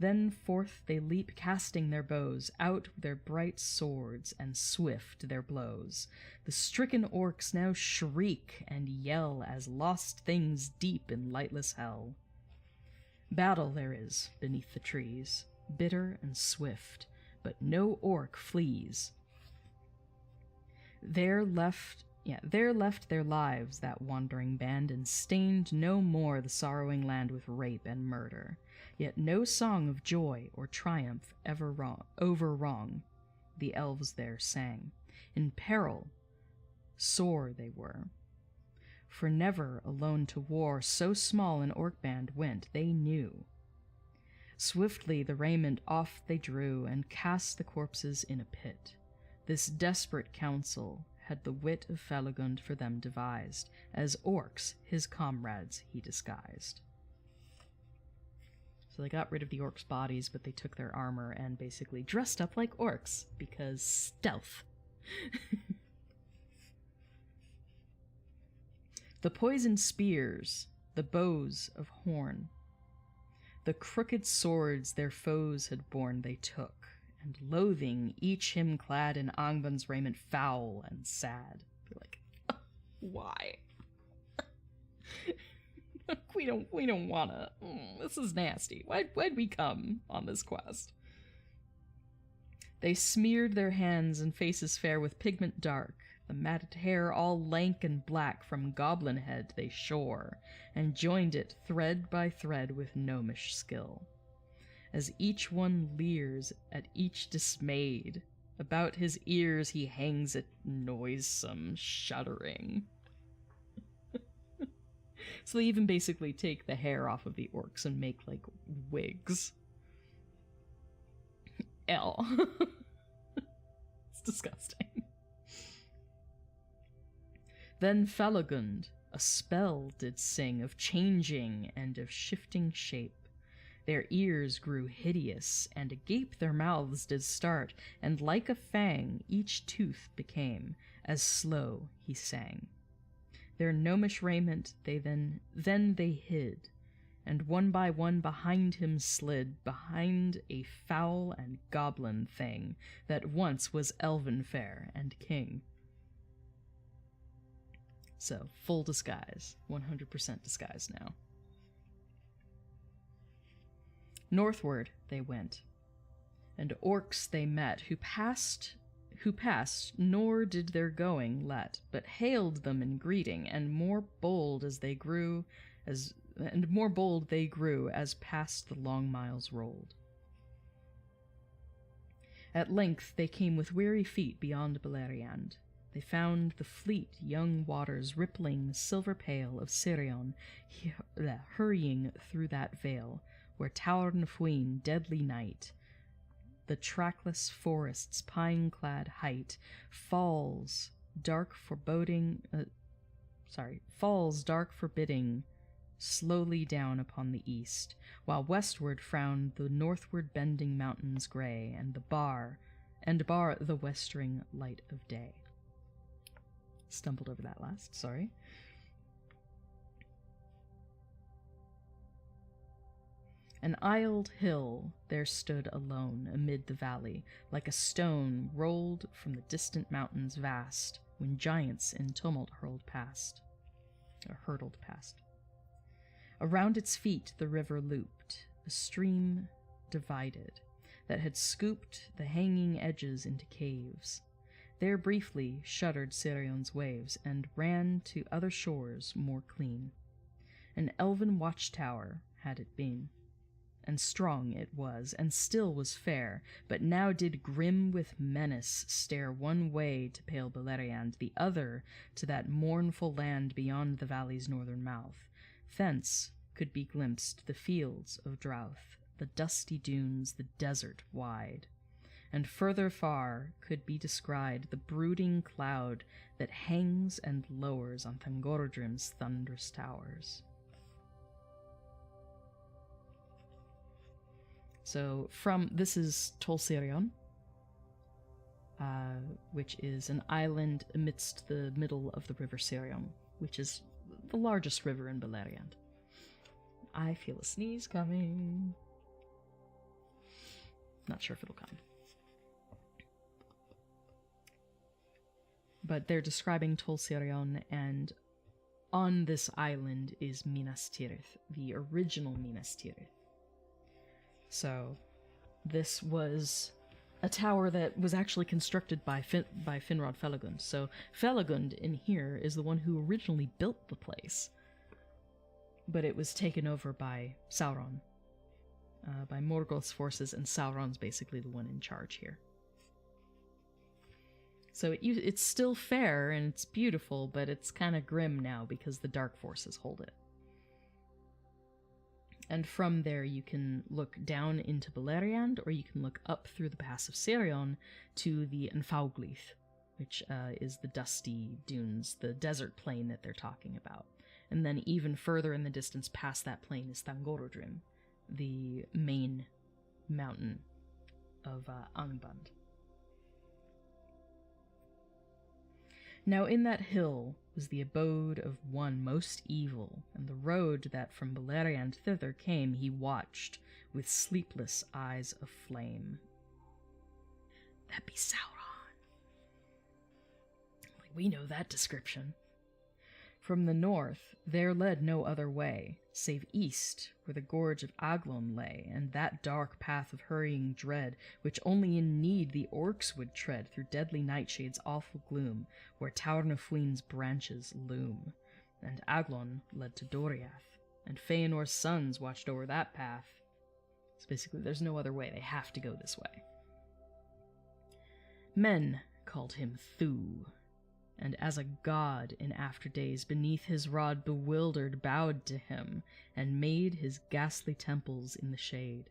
Then forth they leap, casting their bows, out their bright swords, and swift their blows. The stricken orcs now shriek and yell as lost things deep in lightless hell. Battle there is beneath the trees, bitter and swift, but no orc flees. There left their lives that wandering band, and stained no more the sorrowing land with rape and murder. Yet no song of joy or triumph over wrong the elves there sang. In peril sore they were, for never alone to war so small an orc band went, they knew. Swiftly the raiment off they drew, and cast the corpses in a pit. This desperate counsel had the wit of Felagund for them devised, as orcs his comrades he disguised. So they got rid of the orcs' bodies, but they took their armor and basically dressed up like orcs, because stealth. The poisoned spears, the bows of horn, the crooked swords their foes had borne they took, and loathing each him clad in Agband's raiment foul and sad. You're like, why? we don't wanna. This is nasty. Why'd we come on this quest? They smeared their hands and faces fair with pigment dark, the matted hair all lank and black from goblin head they shore, and joined it thread by thread with gnomish skill. As each one leers at each dismayed, about his ears he hangs it noisome, shuddering. So they even basically take the hair off of the orcs and make, like, wigs. L. It's disgusting. Then Felagund a spell did sing of changing and of shifting shape. Their ears grew hideous, and agape their mouths did start, and like a fang each tooth became, as slow he sang. Their gnomish raiment they then they hid, and one by one behind him slid, behind a foul and goblin thing that once was elven fair and king. So, full disguise, 100% disguise now. Northward they went, and orcs they met, who passed, nor did their going let, but hailed them in greeting, and more bold they grew, as past the long miles rolled. At length they came with weary feet beyond Beleriand. They found the fleet young waters rippling the silver pale of Sirion, hurrying through that vale, where Tauern Fuin, deadly night, the trackless forest's pine-clad height, falls dark forbidding, slowly down upon the east, while westward frowned the northward bending mountains gray, and bar the westering light of day. Stumbled over that last, sorry. An aisled hill there stood alone amid the valley, like a stone rolled from the distant mountains vast, when giants in tumult hurtled past. Around its feet the river looped, a stream divided, that had scooped the hanging edges into caves. There briefly shuddered Sirion's waves, and ran to other shores more clean. An elven watchtower had it been, and strong it was, and still was fair, but now did grim with menace stare one way to pale Beleriand, the other to that mournful land beyond the valley's northern mouth. Thence could be glimpsed the fields of drouth, the dusty dunes, the desert wide. And further far could be descried the brooding cloud that hangs and lowers on Thangorodrim's thunderous towers. So this is Tolsirion, which is an island amidst the middle of the river Sirion, which is the largest river in Beleriand. I feel a sneeze coming. Not sure if it'll come. But they're describing Tolsirion, and on this island is Minas Tirith, the original Minas Tirith. So, this was a tower that was actually constructed by Finrod Felagund. So, Felagund in here is the one who originally built the place. But it was taken over by Sauron, by Morgoth's forces, and Sauron's basically the one in charge here. So it's still fair and it's beautiful, but it's kind of grim now because the dark forces hold it. And from there you can look down into Beleriand, or you can look up through the pass of Sirion to the Anfauglith, which is the dusty dunes, the desert plain that they're talking about. And then even further in the distance past that plain is Thangorodrim, the main mountain of Agband. Now in that hill was the abode of one most evil, and the road that from Beleriand thither came he watched with sleepless eyes of flame. That be Sauron. Like, we know that description. From the north there led no other way, save east, where the gorge of Aglon lay, and that dark path of hurrying dread, which only in need the orcs would tread through deadly nightshade's awful gloom, where Taurnafuin's branches loom. And Aglon led to Doriath, and Feyenoor's sons watched over that path. So basically, there's no other way. They have to go this way. Men called him Thu, and as a god in after days beneath his rod bewildered bowed to him, and made his ghastly temples in the shade.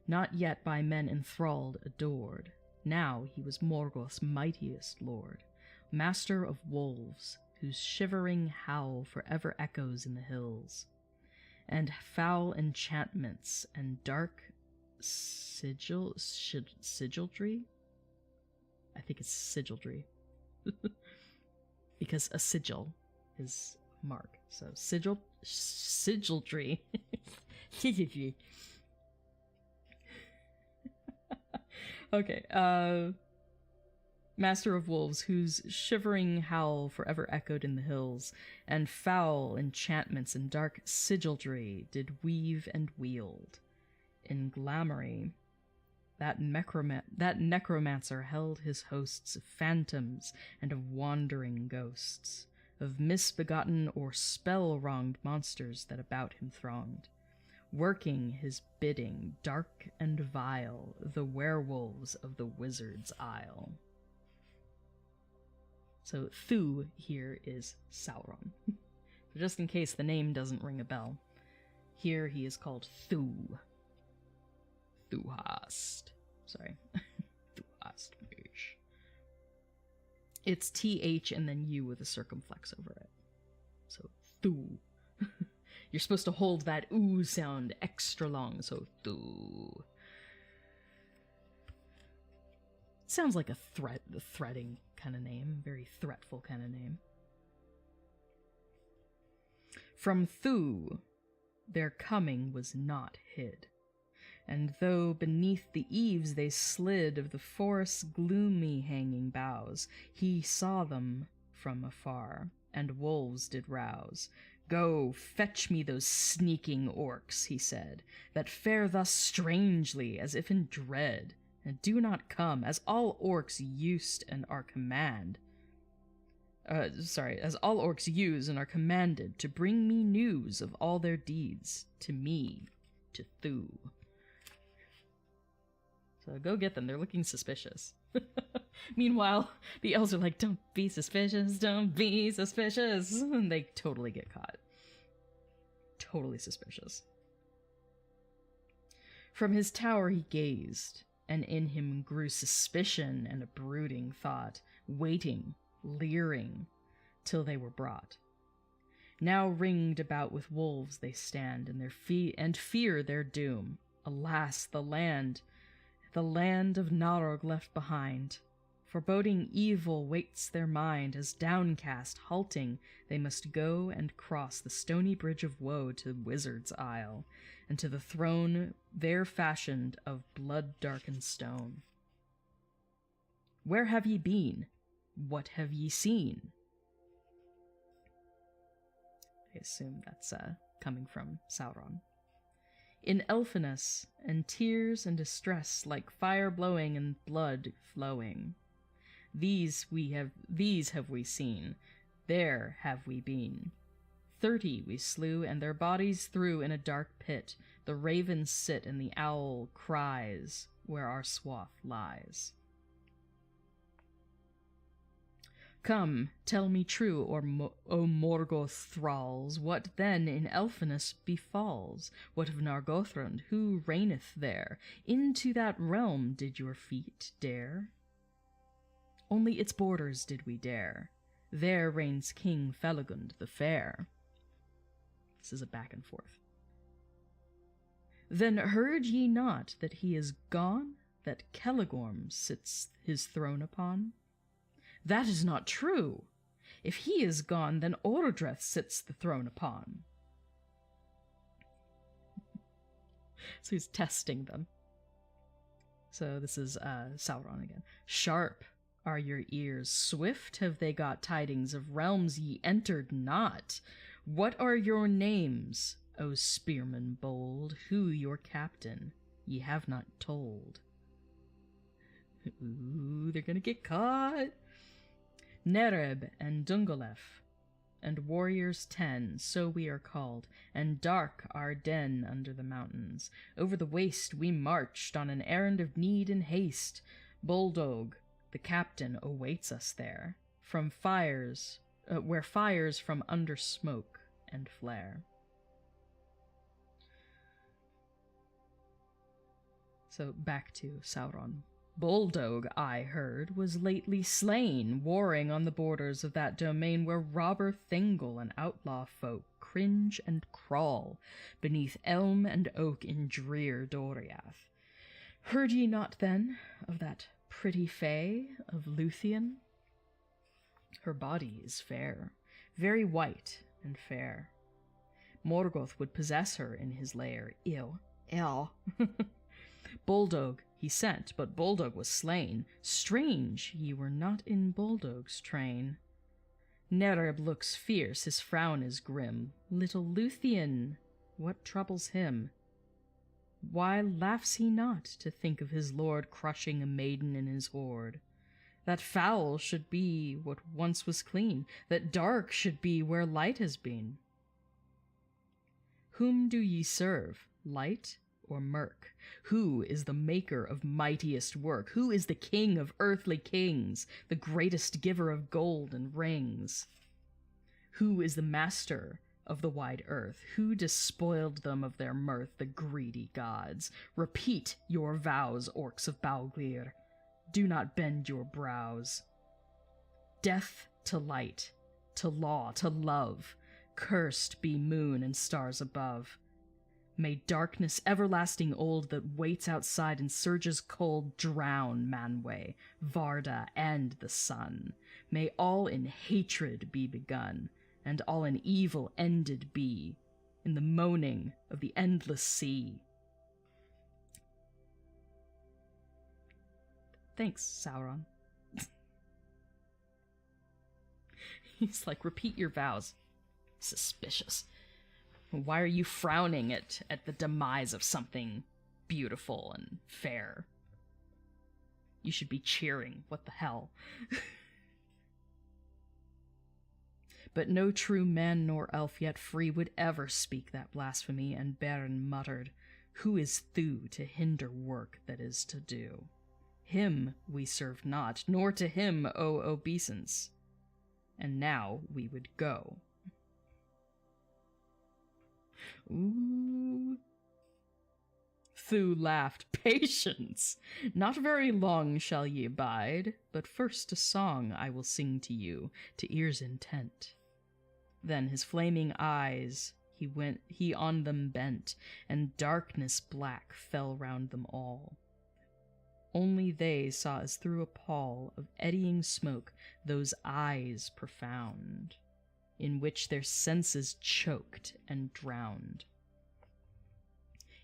Not yet by men enthralled, adored. Now he was Morgoth's mightiest lord, master of wolves, whose shivering howl forever echoes in the hills, and foul enchantments and dark sigildry? I think it's sigildry. Because a sigil is mark. So sigildry. Okay, Master of Wolves, whose shivering howl forever echoed in the hills, and foul enchantments and dark sigildry did weave and wield. In Glamory, that necromancer held his hosts of phantoms and of wandering ghosts, of misbegotten or spell-wronged monsters that about him thronged, working his bidding, dark and vile, the werewolves of the Wizard's Isle. So Thu here is Sauron. So just in case the name doesn't ring a bell, here he is called Thu. Thuhast. Sorry. Thuhast. It's TH and then U with a circumflex over it. So Thu. You're supposed to hold that ooh sound extra long, so Thu. Sounds like a threating kind of name, very threatful kind of name. From Thu, their coming was not hid. And though beneath the eaves they slid of the forest's gloomy hanging boughs, he saw them from afar, and wolves did rouse. Go, fetch me those sneaking orcs, he said, that fare thus strangely, as if in dread, and do not come, as all orcs used and are as all orcs use and are commanded, to bring me news of all their deeds, to me, to Thu. So go get them, they're looking suspicious. Meanwhile, the elves are like, don't be suspicious, don't be suspicious, and they totally get caught. Totally suspicious. From his tower he gazed, and in him grew suspicion and a brooding thought, waiting, leering, till they were brought. Now ringed about with wolves they stand, and fear their doom. Alas, the land of Narog left behind. Foreboding evil waits their mind, as downcast, halting, they must go and cross the stony bridge of woe to Wizard's Isle, and to the throne there fashioned of blood-darkened stone. Where have ye been? What have ye seen? I assume that's coming from Sauron. In Elfinus, and tears and distress like fire blowing and blood flowing. These have we seen, there have we been. 30 we slew, and their bodies threw in a dark pit. The ravens sit, and the owl cries, where our swath lies. Come, tell me true, O Morgoth thralls, what then in Elfinus befalls? What of Nargothrond, who reigneth there? Into that realm did your feet dare? only its borders did we dare. There reigns King Felagund the Fair. This is a back and forth. Then heard ye not that he is gone, that Celegorm sits his throne upon? That is not true. If he is gone, then Orodreth sits the throne upon. So he's testing them. So this is Sauron again. Sharp are your ears, swift have they got tidings of realms ye entered not. What are your names, O spearmen bold? Who your captain? Ye have not told. Ooh, they're gonna get caught. Nereb and Dungolef, and warriors 10, so we are called, and dark our den under the mountains. Over the waste we marched on an errand of need and haste. Boldog, the captain, awaits us there, from fires, where fires from under smoke and flare. So back to Sauron. Boldog, I heard, was lately slain, warring on the borders of that domain where robber Thingol and outlaw folk cringe and crawl beneath elm and oak in drear Doriath. Heard ye not, then, of that pretty fay of Luthien? Her body is fair, very white and fair. Morgoth would possess her in his lair. Ew. Boldog he sent, but Boldog was slain. Strange ye were not in Boldog's train. Nereb looks fierce, his frown is grim. Little Luthien, what troubles him? Why laughs he not to think of his lord crushing a maiden in his hoard? That foul should be what once was clean, that dark should be where light has been. Whom do ye serve, light or murk? Who is the maker of mightiest work? Who is the king of earthly kings, the greatest giver of gold and rings? Who is the master of the wide earth? Who despoiled them of their mirth, the greedy gods? Repeat your vows, orcs of Bauglir. Do not bend your brows. Death to light, to law, to love. Cursed be moon and stars above. May darkness everlasting old that waits outside in surges cold drown Manwë, Varda, and the sun. May all in hatred be begun, and all in evil ended be, in the moaning of the endless sea. Thanks, Sauron. He's like, repeat your vows. Suspicious. Why are you frowning at the demise of something beautiful and fair? You should be cheering. What the hell? But no true man nor elf yet free would ever speak that blasphemy, and Beren muttered, Who is Thu to hinder work that is to do? Him we serve not, nor to him owe obeisance. And now we would go. Ooh. Thu laughed. Patience! Not very long shall ye abide, but first a song I will sing to you, to ears intent. Then his flaming eyes he on them bent, and darkness black fell round them all. Only they saw as through a pall of eddying smoke those eyes profound, in which their senses choked and drowned.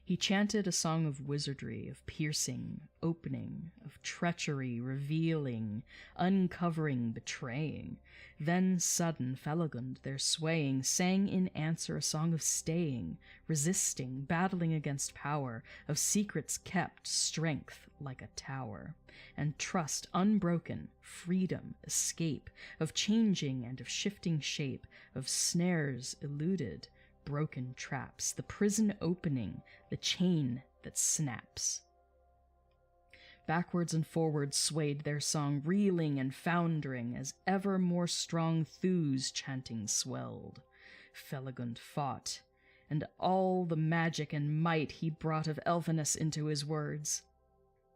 He chanted a song of wizardry, of piercing, opening, of treachery, revealing, uncovering, betraying. Then sudden Felagund, their swaying, sang in answer a song of staying, resisting, battling against power, of secrets kept, strength like a tower, and trust unbroken, freedom, escape, of changing and of shifting shape, of snares eluded, broken traps, the prison opening, the chain that snaps. Backwards and forwards swayed their song, reeling and foundering, as ever more strong Thu's chanting swelled. Felagund fought, and all the magic and might he brought of elfiness into his words.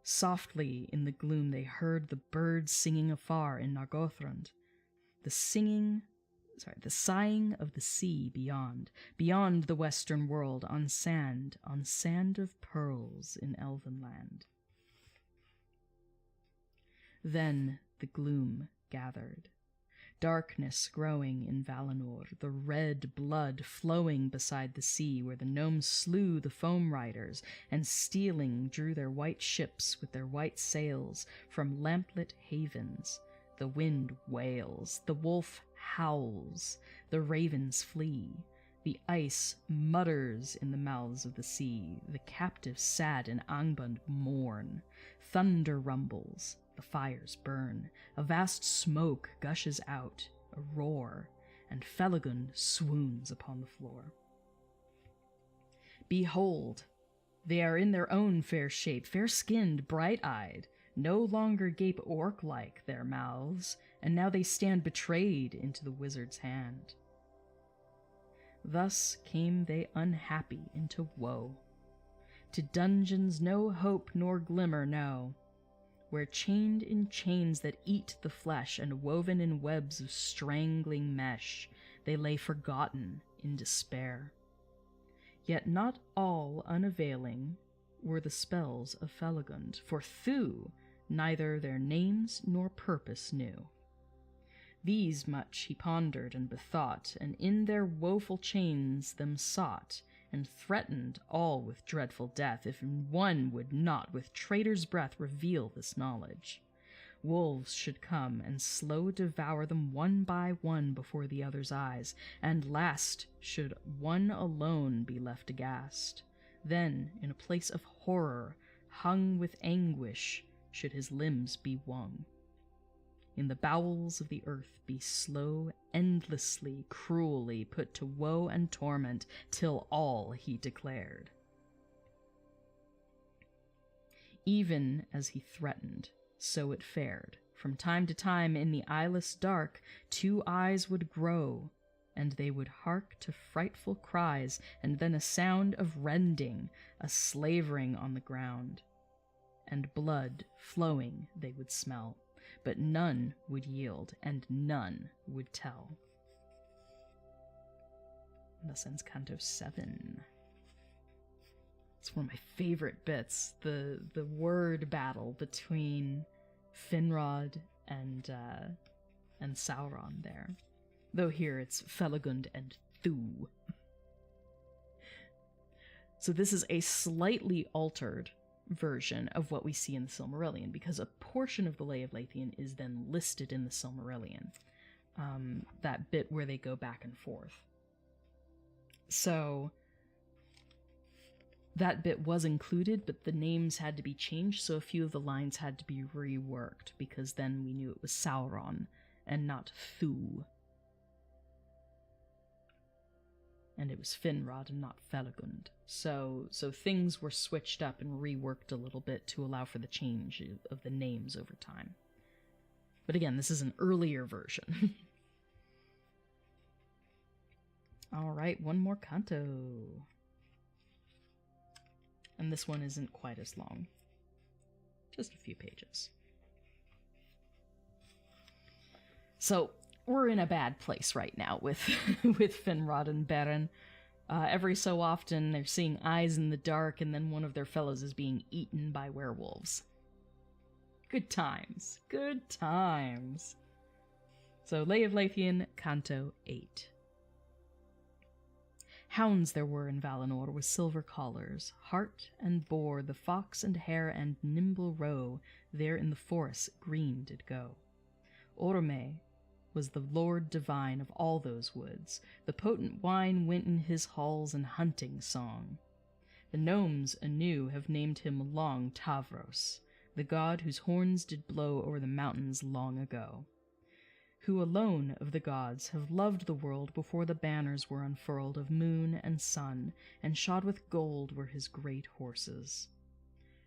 Softly in the gloom they heard the birds singing afar in Nargothrond. The sighing of the sea beyond the western world, on sand of pearls in Elvenland. Then the gloom gathered. Darkness growing in Valinor, the red blood flowing beside the sea where the gnomes slew the foam riders, and stealing drew their white ships with their white sails from lamplit havens. The wind wails, the wolf howls, the ravens flee. The ice mutters in the mouths of the sea, the captives sad in Agband mourn. Thunder rumbles, the fires burn, a vast smoke gushes out, a roar, and Felagund swoons upon the floor. Behold, they are in their own fair shape, fair-skinned, bright-eyed, no longer gape orc-like their mouths, and now they stand betrayed into the wizard's hand. Thus came they unhappy into woe, to dungeons no hope nor glimmer know, where chained in chains that eat the flesh and woven in webs of strangling mesh, they lay forgotten in despair. Yet not all unavailing were the spells of Felagund, for Thu neither their names nor purpose knew. These much he pondered and bethought, and in their woeful chains them sought, and threatened all with dreadful death if one would not with traitor's breath reveal this knowledge. Wolves should come and slow devour them one by one before the other's eyes, and last should one alone be left aghast. Then, in a place of horror, hung with anguish, should his limbs be wrung. In the bowels of the earth be slow, endlessly, cruelly put to woe and torment, till all he declared. Even as he threatened, so it fared. From time to time in the eyeless dark, two eyes would grow, and they would hark to frightful cries, and then a sound of rending, a slavering on the ground. And blood flowing they would smell, but none would yield, and none would tell. And thus ends Canto 7. It's one of my favorite bits, the word battle between Finrod and Sauron there. Though here it's Felagund and Thu. So this is a slightly altered version of what we see in the Silmarillion, because a portion of the Lay of Leithian is then listed in the Silmarillion. That bit where they go back and forth. So that bit was included, but the names had to be changed, so a few of the lines had to be reworked, because then we knew it was Sauron and not Thu. And it was Finrod and not Felagund. So things were switched up and reworked a little bit to allow for the change of the names over time. But again, this is an earlier version. Alright, one more canto. And this one isn't quite as long. Just a few pages. So, we're in a bad place right now with Finrod and Beren. Every so often they're seeing eyes in the dark, and then one of their fellows is being eaten by werewolves. Good times. Good times. So, Lay of Leithian, Canto 8. Hounds there were in Valinor with silver collars, hart and boar, the fox and hare and nimble roe, there in the forest green did go. Orome was the lord divine of all those woods. The potent wine went in his halls and hunting song. The gnomes anew have named him long Tavros, the god whose horns did blow o'er the mountains long ago, who alone of the gods have loved the world before the banners were unfurled of moon and sun, and shod with gold were his great horses.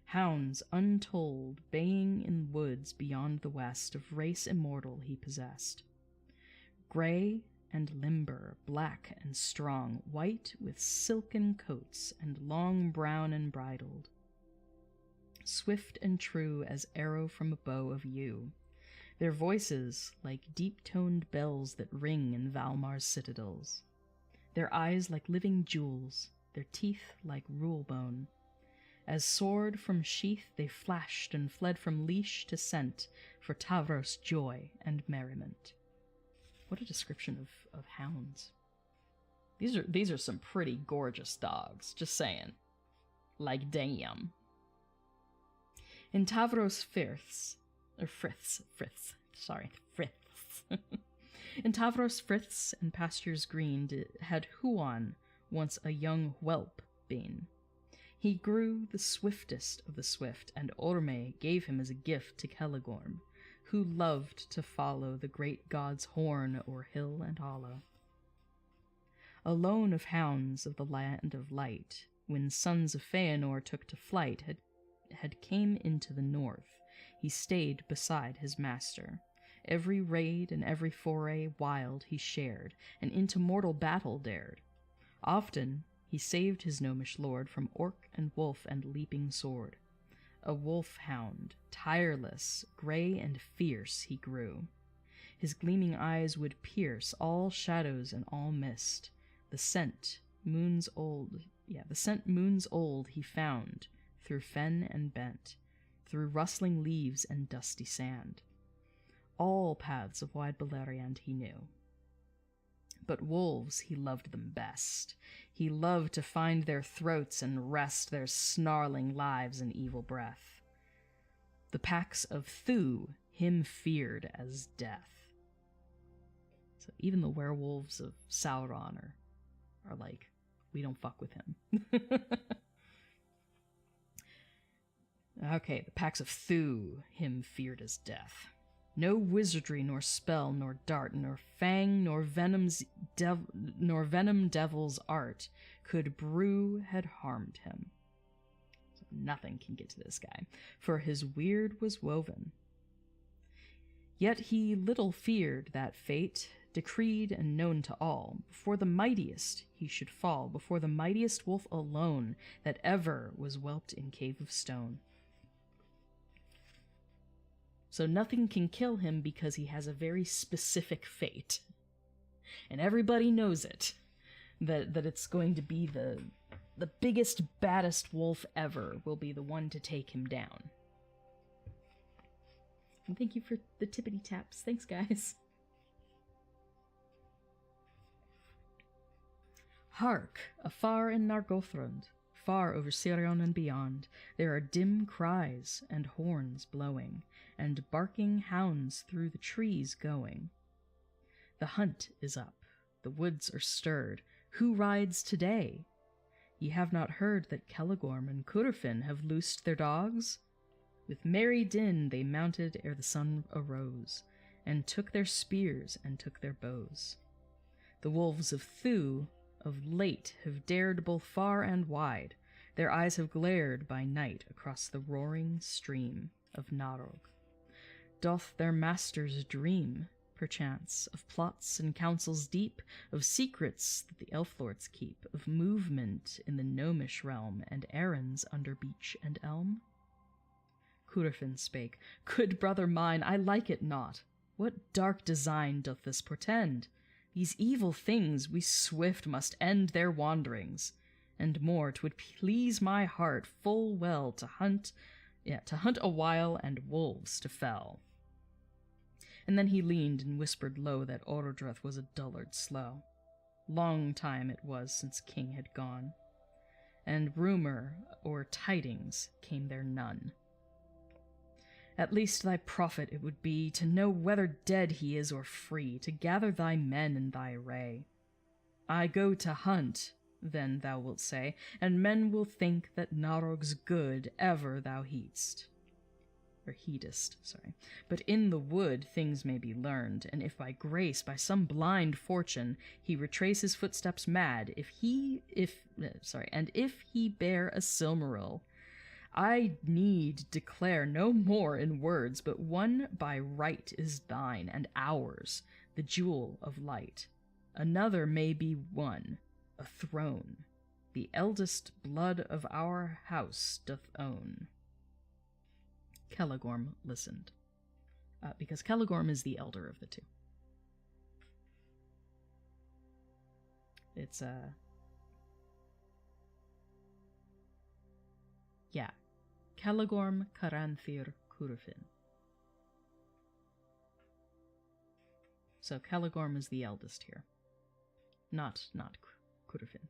Hounds untold, baying in woods beyond the west, of race immortal he possessed. Grey and limber, black and strong, white with silken coats, and long brown and bridled. swift and true as arrow from a bow of yew. Their voices like deep-toned bells that ring in Valmar's citadels. Their eyes like living jewels, their teeth like rule-bone. As sword from sheath they flashed and fled from leash to scent, for Tavros' joy and merriment. What a description of hounds. These are some pretty gorgeous dogs, just saying. Like, damn. In Tavros' friths. In Tavros' friths and pastures green had Huan once a young whelp been. He grew the swiftest of the swift, and Orme gave him as a gift to Celegorm, who loved to follow the great god's horn o'er hill and hollow. Alone of hounds of the land of light, when sons of Feyenoor took to flight, had came into the north, he stayed beside his master. Every raid and every foray wild he shared, and into mortal battle dared. Often he saved his gnomish lord from orc and wolf and leaping sword. A wolf-hound, tireless, grey and fierce he grew. His gleaming eyes would pierce all shadows and all mist. The scent moons old he found through fen and bent, through rustling leaves and dusty sand. All paths of wide Beleriand he knew. But wolves he loved them best. He loved to find their throats and wrest their snarling lives in evil breath. The packs of Thu him feared as death. So even the werewolves of Sauron are like, we don't fuck with him. Okay, the packs of Thu him feared as death. No wizardry, nor spell, nor dart, nor fang, nor venom devil's art could brew had harmed him. So nothing can get to this guy, for his weird was woven. Yet he little feared that fate, decreed and known to all, before the mightiest he should fall, before the mightiest wolf alone that ever was whelped in cave of stone. So nothing can kill him because he has a very specific fate. And everybody knows it. That it's going to be the biggest, baddest wolf ever will be the one to take him down. And thank you for the tippity taps. Thanks, guys. Hark! Afar in Nargothrond, far over Sirion and beyond, there are dim cries and horns blowing, and barking hounds through the trees going. The hunt is up, the woods are stirred. Who rides today? Ye have not heard that Celegorm and Curufin have loosed their dogs? With merry din they mounted ere the sun arose, and took their spears and took their bows. The wolves of Thu of late have dared both far and wide. Their eyes have glared by night across the roaring stream of Narog. Doth their masters dream, perchance, of plots and counsels deep, of secrets that the elf-lords keep, of movement in the gnomish realm, and errands under beech and elm? Curufin spake, Good brother mine, I like it not. What dark design doth this portend? These evil things we swift must end their wanderings. And more, 'twould please my heart full well to hunt a while and wolves to fell. And then he leaned and whispered low that Orodreth was a dullard slow. Long time it was since king had gone, and rumor or tidings came there none. At least thy profit it would be to know whether dead he is or free, to gather thy men in thy array. I go to hunt, then thou wilt say, and men will think that Narog's good ever thou heedest. But in the wood things may be learned, and if by grace, by some blind fortune, he retrace his footsteps mad, if he bear a Silmaril, I need declare no more in words, but one by right is thine and ours, the jewel of light. Another may be won, a throne, the eldest blood of our house doth own. Celegorm listened. Because Celegorm is the elder of the two. It's, yeah. Celegorm Caranthir Curufin. So Celegorm is the eldest here. Not Curufin.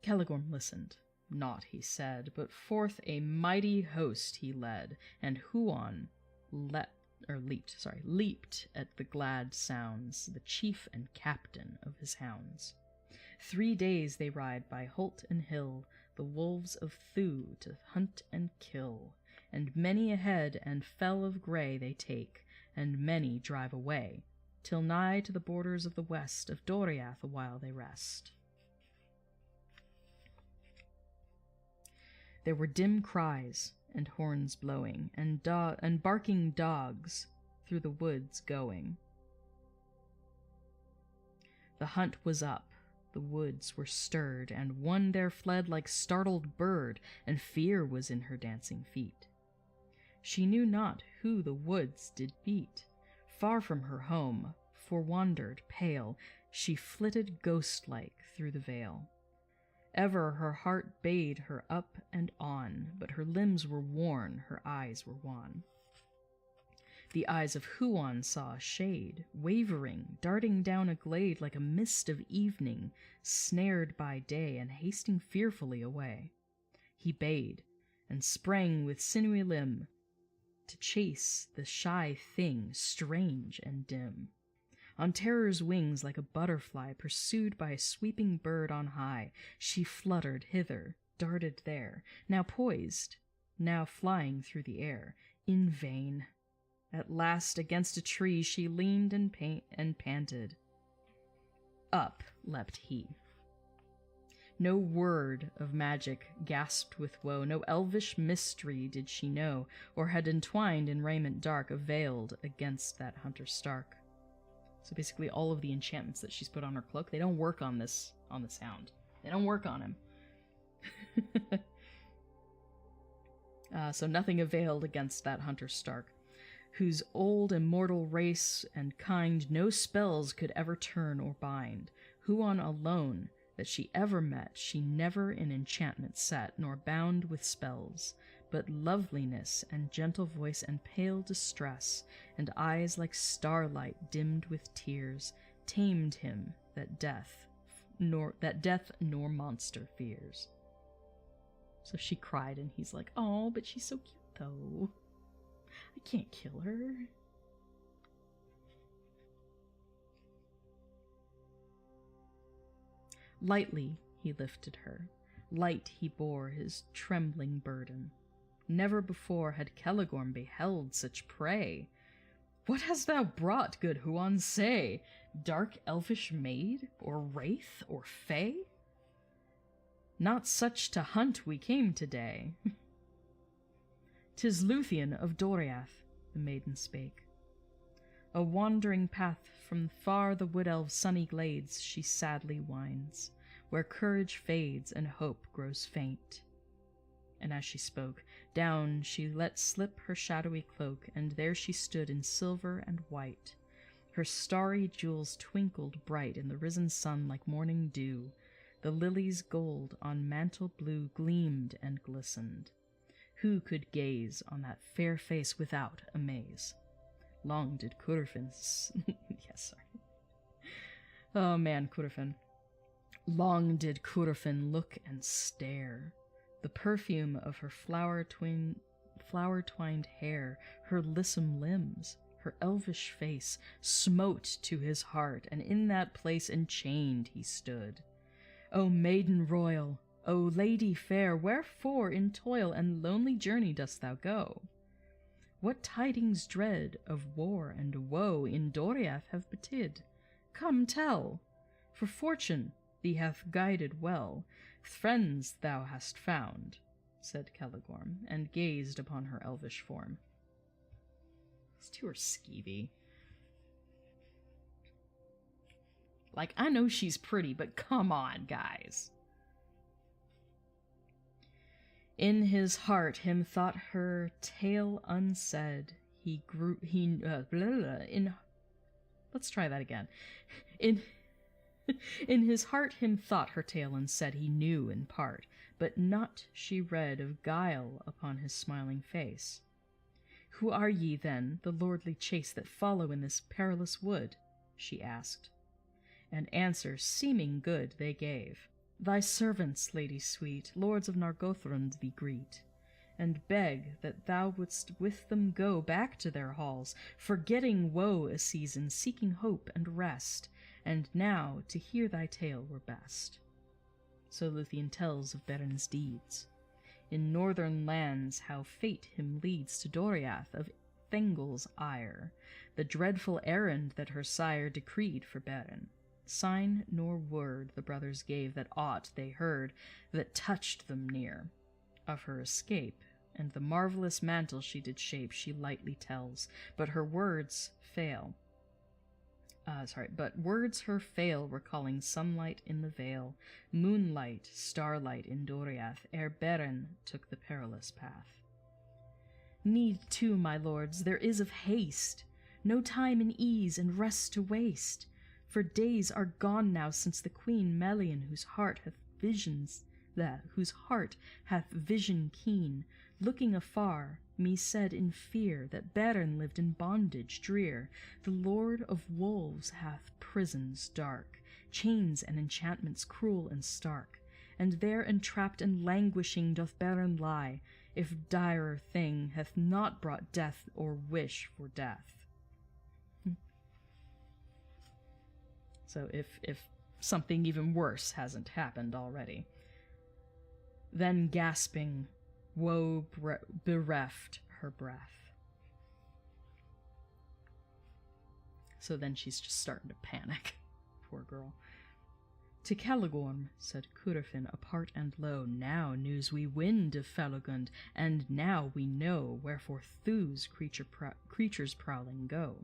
Celegorm listened. Naught he said, but forth a mighty host he led, and Huon leaped at the glad sounds, the chief and captain of his hounds. 3 days they ride by holt and hill, the wolves of Thu to hunt and kill, and many a head and fell of grey they take, and many drive away, till nigh to the borders of the west of Doriath a while they rest. There were dim cries, and horns blowing, and barking dogs through the woods going. The hunt was up, the woods were stirred, and one there fled like startled bird, and fear was in her dancing feet. She knew not who the woods did beat. Far from her home, forwandered, pale, she flitted ghost-like through the vale. Ever her heart bade her up and on, but her limbs were worn, her eyes were wan. The eyes of Huon saw a shade, wavering, darting down a glade like a mist of evening, snared by day and hasting fearfully away. He bayed, and sprang with sinewy limb to chase the shy thing, strange and dim. On terror's wings like a butterfly pursued by a sweeping bird on high, she fluttered hither, darted there, now poised, now flying through the air. In vain. At last against a tree she leaned and panted. Up leapt he. No word of magic gasped with woe, no elvish mystery did she know, or had entwined in raiment dark availed against that hunter stark. So basically all of the enchantments that she's put on her cloak, they don't work on this hound. They don't work on him. So nothing availed against that hunter stark, whose old immortal race and kind no spells could ever turn or bind. Huon alone that she ever met, she never in enchantment set, nor bound with spells, but loveliness and gentle voice and pale distress, and eyes like starlight dimmed with tears, tamed him that death nor monster fears. So she cried, and he's like, "Oh, but she's so cute though. I can't kill her." Lightly he lifted her, light he bore his trembling burden. Never before had Celegorm beheld such prey. "What hast thou brought, good Huon, say? Dark elfish maid, or wraith, or fey?" "Not such to hunt we came today." "'Tis Luthien of Doriath," the maiden spake. "A wandering path from far the wood elves' sunny glades she sadly winds, where courage fades and hope grows faint." And as she spoke, down she let slip her shadowy cloak, and there she stood in silver and white. Her starry jewels twinkled bright in the risen sun like morning dew. The lilies' gold on mantle blue gleamed and glistened. Who could gaze on that fair face without amaze? Long did Curufin yes, sorry. Oh man, Curufin. Long did Curufin look and stare. The perfume of her flower-twined hair, her lissom limbs, her elvish face, smote to his heart, and in that place enchained he stood. "O maiden royal, O lady fair, wherefore in toil and lonely journey dost thou go? What tidings dread of war and woe in Doriath have betid? Come tell, for fortune thee hath guided well. Friends thou hast found," said Celegorm, and gazed upon her elvish form. These two are skeevy. Like, I know she's pretty, but come on, guys. In his heart him thought her tale unsaid. He grew, let's try that again. In his heart him thought her tale unsaid, he knew in part, but not she read of guile upon his smiling face. Who are ye, then, the lordly chase that follow in this perilous wood? She asked. And answer, seeming good, they gave. Thy servants, lady sweet, lords of Nargothrond, thee greet, and beg that thou wouldst with them go back to their halls, forgetting woe a season, seeking hope and rest, and now to hear thy tale were best. So Luthien tells of Berin's deeds. In northern lands how fate him leads to Doriath of Thengel's ire, the dreadful errand that her sire decreed for Beren. Sign nor word the brothers gave that aught they heard that touched them near. Of her escape, and the marvellous mantle she did shape, she lightly tells, but her words fail. But words her fail, recalling sunlight in the vale, moonlight, starlight in Doriath, ere Beren took the perilous path. Need too, my lords, there is of haste, no time in ease and rest to waste, for days are gone now since the Queen Melian, whose heart hath vision keen, looking afar, me said in fear that Beren lived in bondage drear. The Lord of Wolves hath prisons dark, chains and enchantments cruel and stark, and there entrapped and languishing doth Beren lie, if direr thing hath not brought death or wish for death. So if something even worse hasn't happened already. Then gasping, woe bereft her breath. So then she's just starting to panic. Poor girl. To Caligorm, said Curufin apart and low, now news we wind of Felagund, and now we know wherefore Thu's creatures prowling go.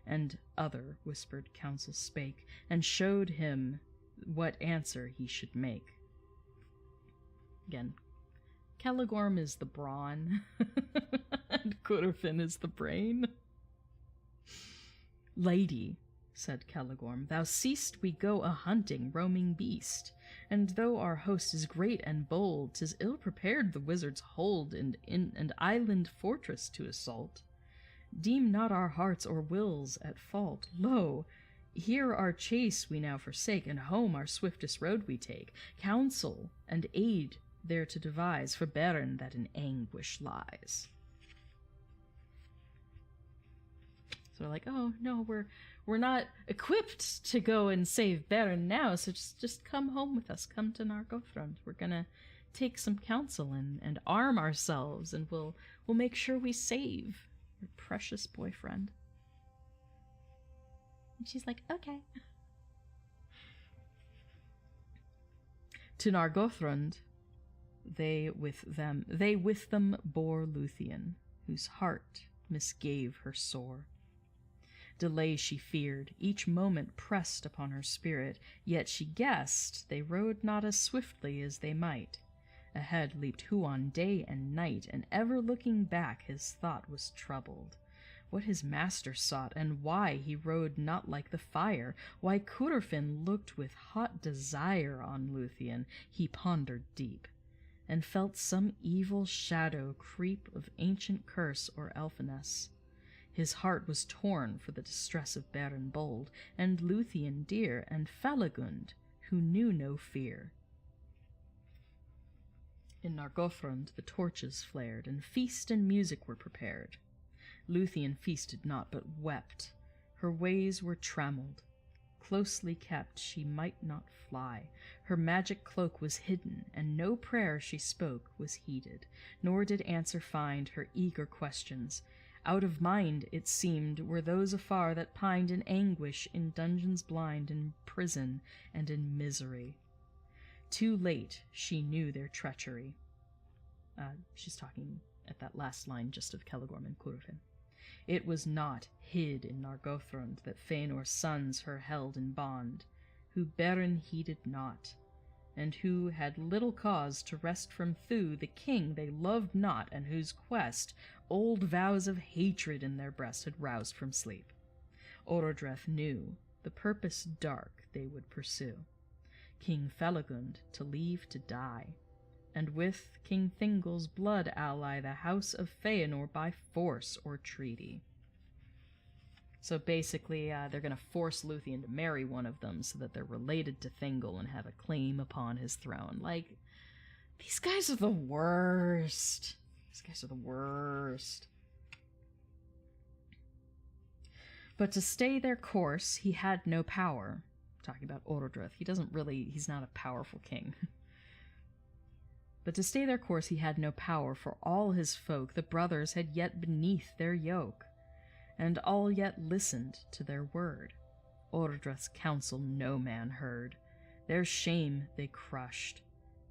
And other whispered counsel spake, and showed him what answer he should make. Again, Caligorm is the brawn, and Curufin is the brain. Lady, said Caligorm, thou seest we go a-hunting, roaming beast, and though our host is great and bold, 'tis ill-prepared the wizards hold and island fortress to assault. Deem not our hearts or wills at fault. Lo, here our chase we now forsake, and home our swiftest road we take. Counsel and aid there to devise for Beren that in anguish lies. So they're like, oh no, we're not equipped to go and save Beren now, so just come home with us, come to Nargothrond. We're gonna take some counsel and arm ourselves, and we'll make sure we save your precious boyfriend. And she's like, okay. To Nargothrond they with them bore Luthien, whose heart misgave her sore. Delay she feared, each moment pressed upon her spirit, yet she guessed they rode not as swiftly as they might. Ahead leaped Huon day and night, and ever looking back his thought was troubled. What his master sought, and why he rode not like the fire, why Curufin looked with hot desire on Luthien, he pondered deep, and felt some evil shadow creep of ancient curse or elfiness. His heart was torn for the distress of Beren bold, and Luthien dear, and Felagund, who knew no fear. In Nargothrond the torches flared, and feast and music were prepared. Luthien feasted not, but wept. Her ways were trammelled. Closely kept, she might not fly. Her magic cloak was hidden, and no prayer she spoke was heeded, nor did answer find her eager questions. Out of mind, it seemed, were those afar that pined in anguish, in dungeons blind, in prison, and in misery. Too late she knew their treachery. She's talking at that last line just of Caligorm and Curufin. It was not hid in Nargothrond that Fëanor's sons her held in bond, who Beren heeded not, and who had little cause to rest from Thu, the king they loved not, and whose quest old vows of hatred in their breast had roused from sleep. Orodreth knew the purpose dark they would pursue, King Felagund to leave to die, and with King Thingol's blood ally the House of Feyenoor by force or treaty. So basically, they're going to force Luthien to marry one of them so that they're related to Thingol and have a claim upon his throne. Like, these guys are the worst. These guys are the worst. But to stay their course, he had no power. Talking about Orodreth, he's not a powerful king. But to stay their course, he had no power, for all his folk, the brothers, had yet beneath their yoke, and all yet listened to their word. Orodreth's counsel no man heard. Their shame they crushed,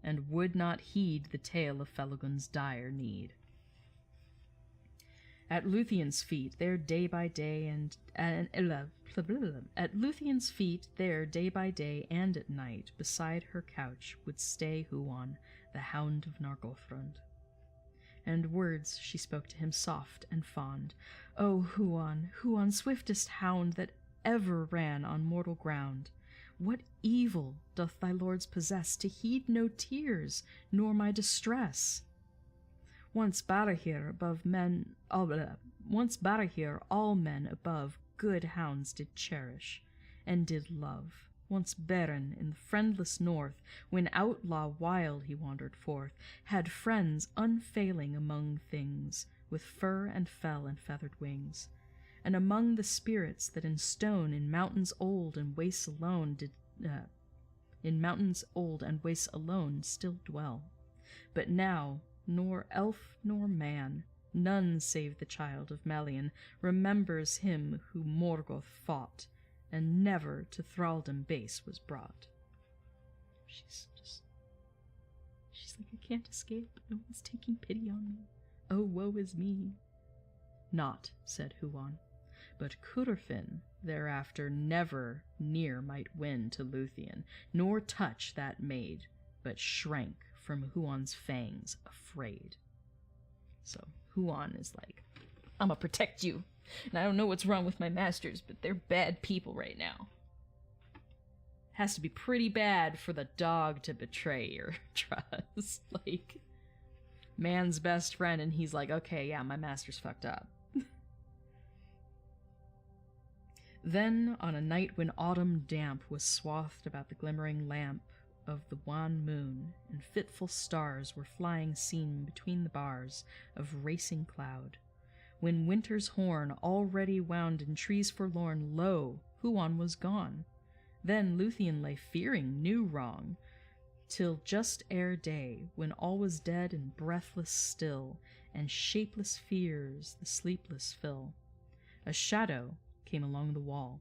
and would not heed the tale of Felagund's dire need. At Luthien's feet, there day by day at Luthien's feet, there day by day and at night, beside her couch, would stay Huan, the Hound of Nargothrond. And words she spoke to him soft and fond. O Huan, Huan, swiftest hound that ever ran on mortal ground, what evil doth thy lords possess to heed no tears, nor my distress? Once Barahir all men above good hounds did cherish, and did love. Once Beren in the friendless north, when outlaw wild he wandered forth, had friends unfailing among things, with fur and fell and feathered wings. And among the spirits that in stone in mountains old and wastes alone still dwell. But now nor elf nor man, none save the child of Melian, remembers him who Morgoth fought, and never to thraldom base was brought. She's like, I can't escape, no one's taking pity on me. Oh, woe is me. Not, said Huan, but Curfin thereafter never near might win to Luthien, nor touch that maid, but shrank from Huan's fangs, afraid. So Huan is like, I'm gonna protect you, and I don't know what's wrong with my masters, but they're bad people right now. Has to be pretty bad for the dog to betray your trust. Like, man's best friend, and he's like, okay, yeah, my master's fucked up. Then, on a night when autumn damp was swathed about the glimmering lamp of the wan moon, and fitful stars were flying seen between the bars of racing cloud, when winter's horn already wound in trees forlorn, lo, Huan was gone. Then Luthien lay fearing new wrong, till just ere day, when all was dead and breathless still, and shapeless fears the sleepless fill, a shadow came along the wall.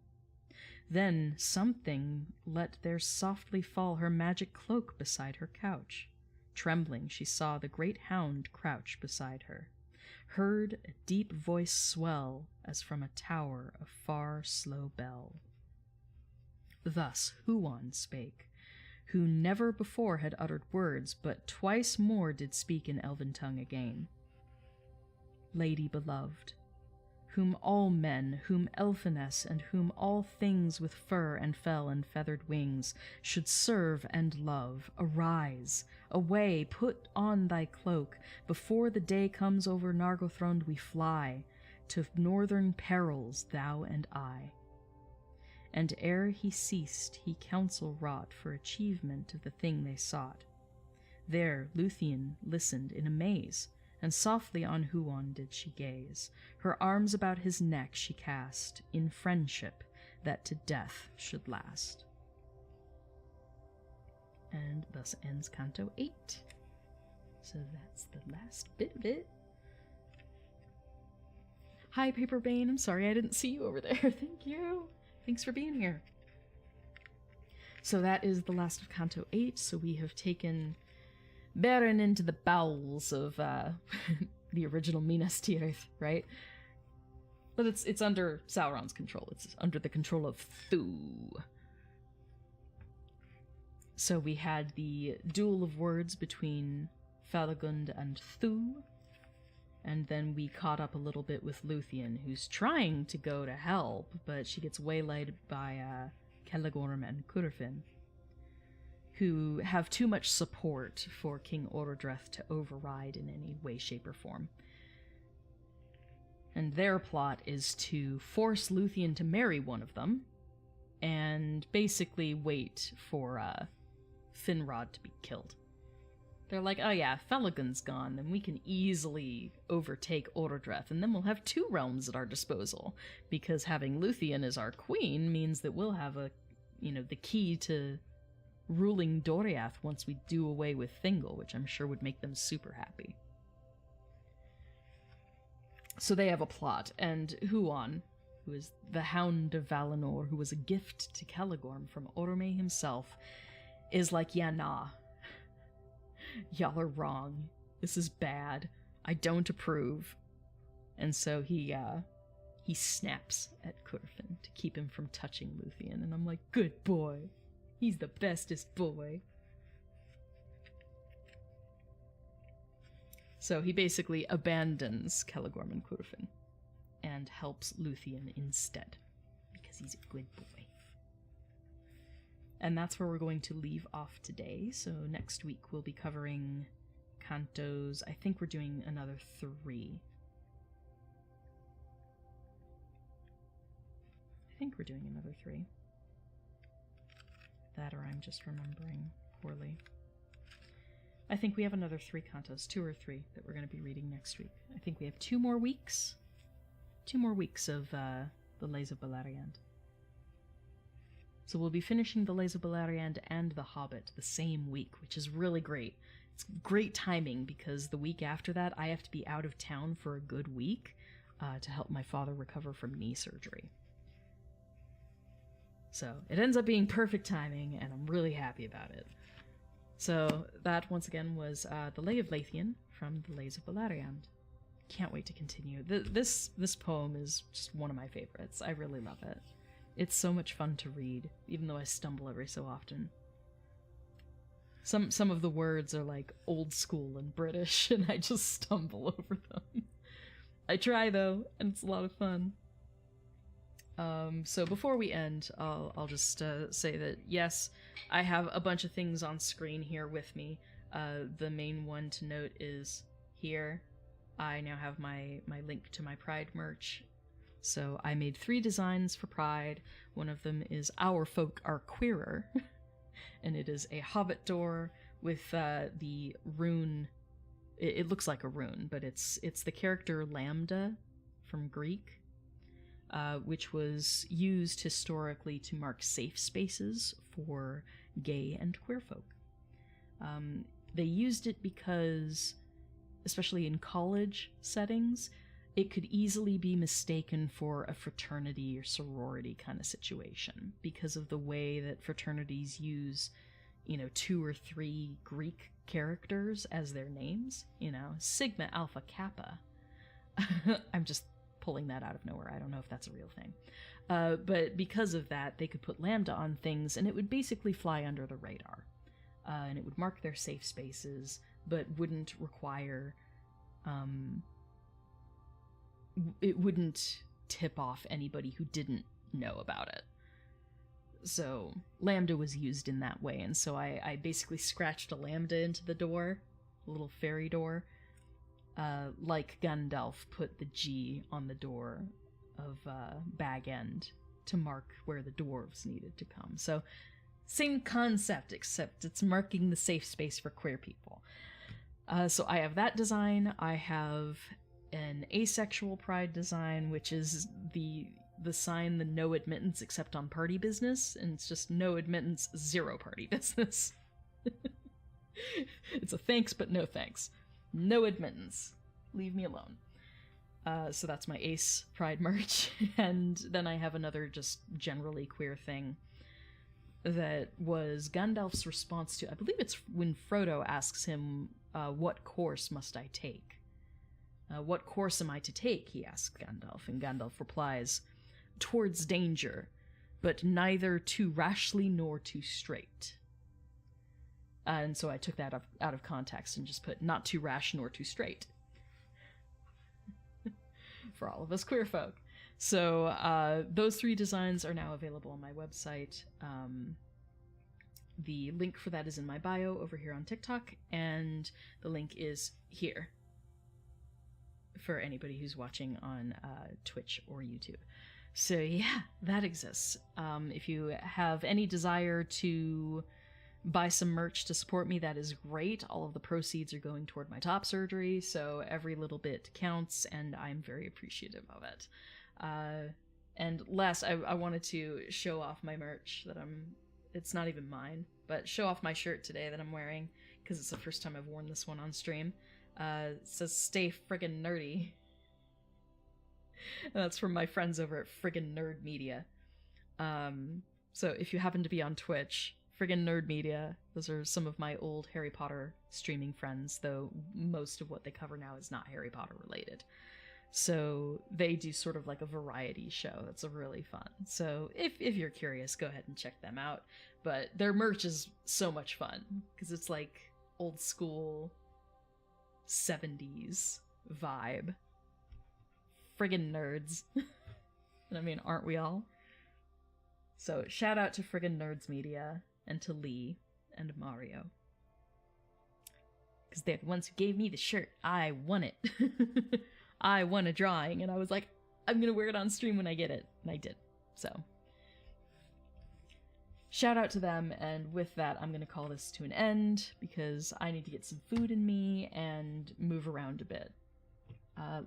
Then something let there softly fall her magic cloak beside her couch. Trembling she saw the great hound crouch beside her, heard a deep voice swell as from a tower a far slow bell. Thus Huan spake, who never before had uttered words, but twice more did speak in elven tongue again. Lady beloved, whom all men, whom elfiness, and whom all things with fur and fell and feathered wings should serve and love, arise, away, put on thy cloak, before the day comes over Nargothrond we fly, to northern perils, thou and I. And ere he ceased, he counsel wrought for achievement of the thing they sought. There Luthien listened in amaze, and softly on Huan did she gaze. Her arms about his neck she cast, in friendship that to death should last. And thus ends Canto 8. So that's the last bit of it. Hi, Paperbane. I'm sorry I didn't see you over there. Thank you. Thanks for being here. So that is the last of Canto 8. So we have taken Beren into the bowels of the original Minas Tirith, right? But it's under Sauron's control. It's under the control of Thu. So we had the duel of words between Felagund and Thu, and then we caught up a little bit with Luthien, who's trying to go to help, but she gets waylaid by Celegorm and Curfin, who have too much support for King Orodreth to override in any way, shape, or form. And their plot is to force Luthien to marry one of them, and basically wait for Finrod to be killed. They're like, oh yeah, Felagund's gone, then we can easily overtake Orodreth, and then we'll have 2 realms at our disposal, because having Luthien as our queen means that we'll have the key to ruling Doriath once we do away with Thingol, which I'm sure would make them super happy. So they have a plot, and Huon, who is the Hound of Valinor, who was a gift to Celegorm from Orome himself, is like, yeah, nah. Y'all are wrong. This is bad. I don't approve. And so he snaps at Curfin to keep him from touching Luthien, and I'm like, good boy. He's the bestest boy. So he basically abandons Celegorm and Curfin and helps Luthien instead, because he's a good boy. And that's where we're going to leave off today. So next week we'll be covering Cantos. I think we're doing another 3. I think we're doing another 3. That or I'm just remembering poorly. I think we have another 3 Cantos, 2 or 3, that we're going to be reading next week. I think we have 2 more weeks. 2 more weeks of the Lays of Beleriand. So we'll be finishing the Lays of Beleriand and the Hobbit the same week, which is really great. It's great timing, because the week after that I have to be out of town for a good week to help my father recover from knee surgery. So it ends up being perfect timing, and I'm really happy about it. So that, once again, was The Lay of Lathian from the Lays of Beleriand. Can't wait to continue. This poem is just one of my favorites. I really love it. It's so much fun to read, even though I stumble every so often. Some of the words are like old school and British, and I just stumble over them. I try though, and it's a lot of fun. So before we end, I'll just say that yes, I have a bunch of things on screen here with me. The main one to note is here. I now have my link to my Pride merch. So I made 3 designs for Pride. One of them is Our Folk Are Queerer, and it is a Hobbit door with the rune. It looks like a rune, but it's the character Lambda from Greek, which was used historically to mark safe spaces for gay and queer folk. They used it because, especially in college settings, it could easily be mistaken for a fraternity or sorority kind of situation because of the way that fraternities use, 2 or 3 Greek characters as their names. Sigma Alpha Kappa. I'm just pulling that out of nowhere. I don't know if that's a real thing. But because of that, they could put Lambda on things, and it would basically fly under the radar. And it would mark their safe spaces, but wouldn't require... it wouldn't tip off anybody who didn't know about it. So Lambda was used in that way, and so I basically scratched a Lambda into the door, a little fairy door, like Gandalf put the G on the door of Bag End to mark where the dwarves needed to come. So same concept, except it's marking the safe space for queer people. So I have that design. I have an asexual pride design, which is the sign, the no admittance except on party business, and it's just no admittance, 0 party business. It's a thanks but no thanks. No admittance. Leave me alone. So that's my ace pride merch. And then I have another just generally queer thing that was Gandalf's response to, I believe it's when Frodo asks him, what course must I take? What course am I to take, he asks Gandalf, and Gandalf replies, towards danger, but neither too rashly nor too straight. And so I took that out of context and just put not too rash nor too straight. For all of us queer folk. So those 3 designs are now available on my website. The link for that is in my bio over here on TikTok, and the link is here for anybody who's watching on Twitch or YouTube. So yeah, that exists. If you have any desire to buy some merch to support me, that is great. All of the proceeds are going toward my top surgery, so every little bit counts, and I'm very appreciative of it. And last, I wanted to show off my merch that it's not even mine, but show off my shirt today that I'm wearing, because it's the first time I've worn this one on stream. It says, "Stay friggin' nerdy." And that's from my friends over at Friggin' Nerd Media. So if you happen to be on Twitch, Friggin' Nerd Media, those are some of my old Harry Potter streaming friends, though most of what they cover now is not Harry Potter related. So they do sort of like a variety show that's really fun. So if you're curious, go ahead and check them out. But their merch is so much fun, because it's like old school 70s vibe. Friggin' nerds. And I mean, aren't we all? So shout out to Friggin' Nerds Media, and to Lee, and Mario. Because they're the ones who gave me the shirt. I won it. I won a drawing, and I was like, I'm gonna wear it on stream when I get it. And I did. So shout out to them, and with that, I'm gonna call this to an end, because I need to get some food in me and move around a bit.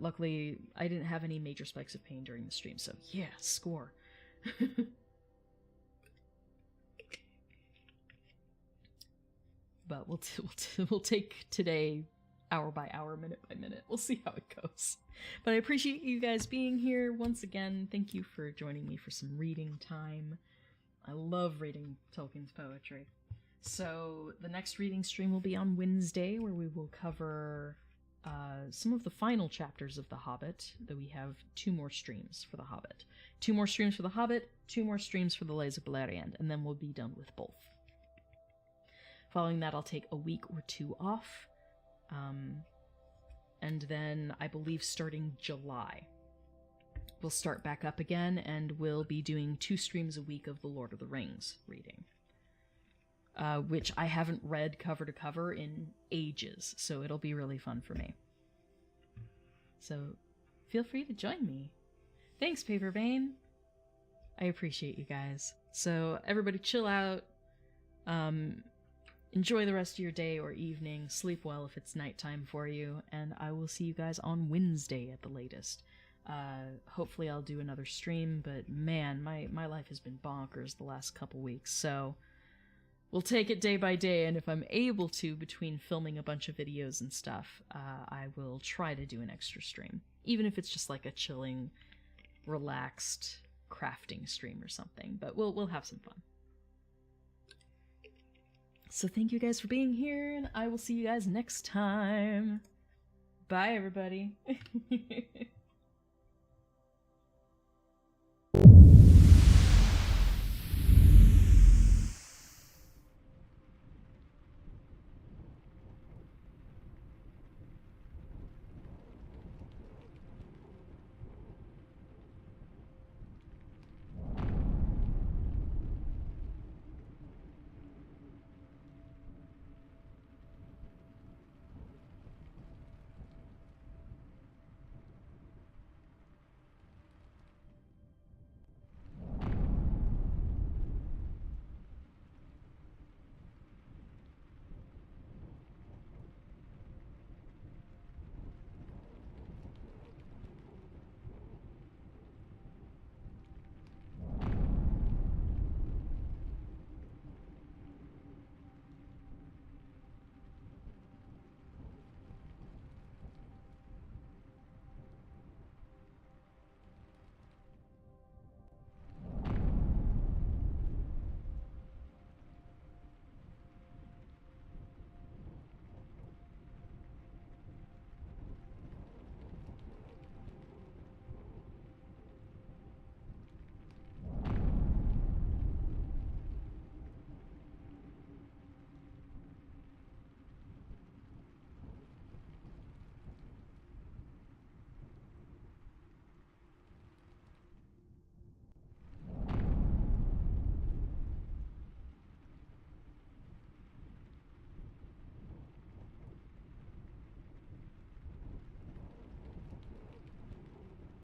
Luckily, I didn't have any major spikes of pain during the stream, so yeah, score. But we'll take today hour by hour, minute by minute. We'll see how it goes. But I appreciate you guys being here once again. Thank you for joining me for some reading time. I love reading Tolkien's poetry. So the next reading stream will be on Wednesday, where we will cover some of the final chapters of The Hobbit, though we have 2 more streams for The Hobbit. 2 more streams for The Hobbit, 2 more streams for The Lays of Beleriand, and then we'll be done with both. Following that, I'll take a week or 2 off, and then I believe starting July, we'll start back up again, and we'll be doing 2 streams a week of The Lord of the Rings reading. Which I haven't read cover to cover in ages, so it'll be really fun for me. So feel free to join me. Thanks, Paper Vein. I appreciate you guys. So everybody chill out. Enjoy the rest of your day or evening. Sleep well if it's nighttime for you, and I will see you guys on Wednesday at the latest. Hopefully I'll do another stream, but man, my life has been bonkers the last couple weeks, so we'll take it day by day, and if I'm able to, between filming a bunch of videos and stuff, I will try to do an extra stream. Even if it's just like a chilling, relaxed crafting stream or something, but we'll have some fun. So thank you guys for being here, and I will see you guys next time. Bye, everybody.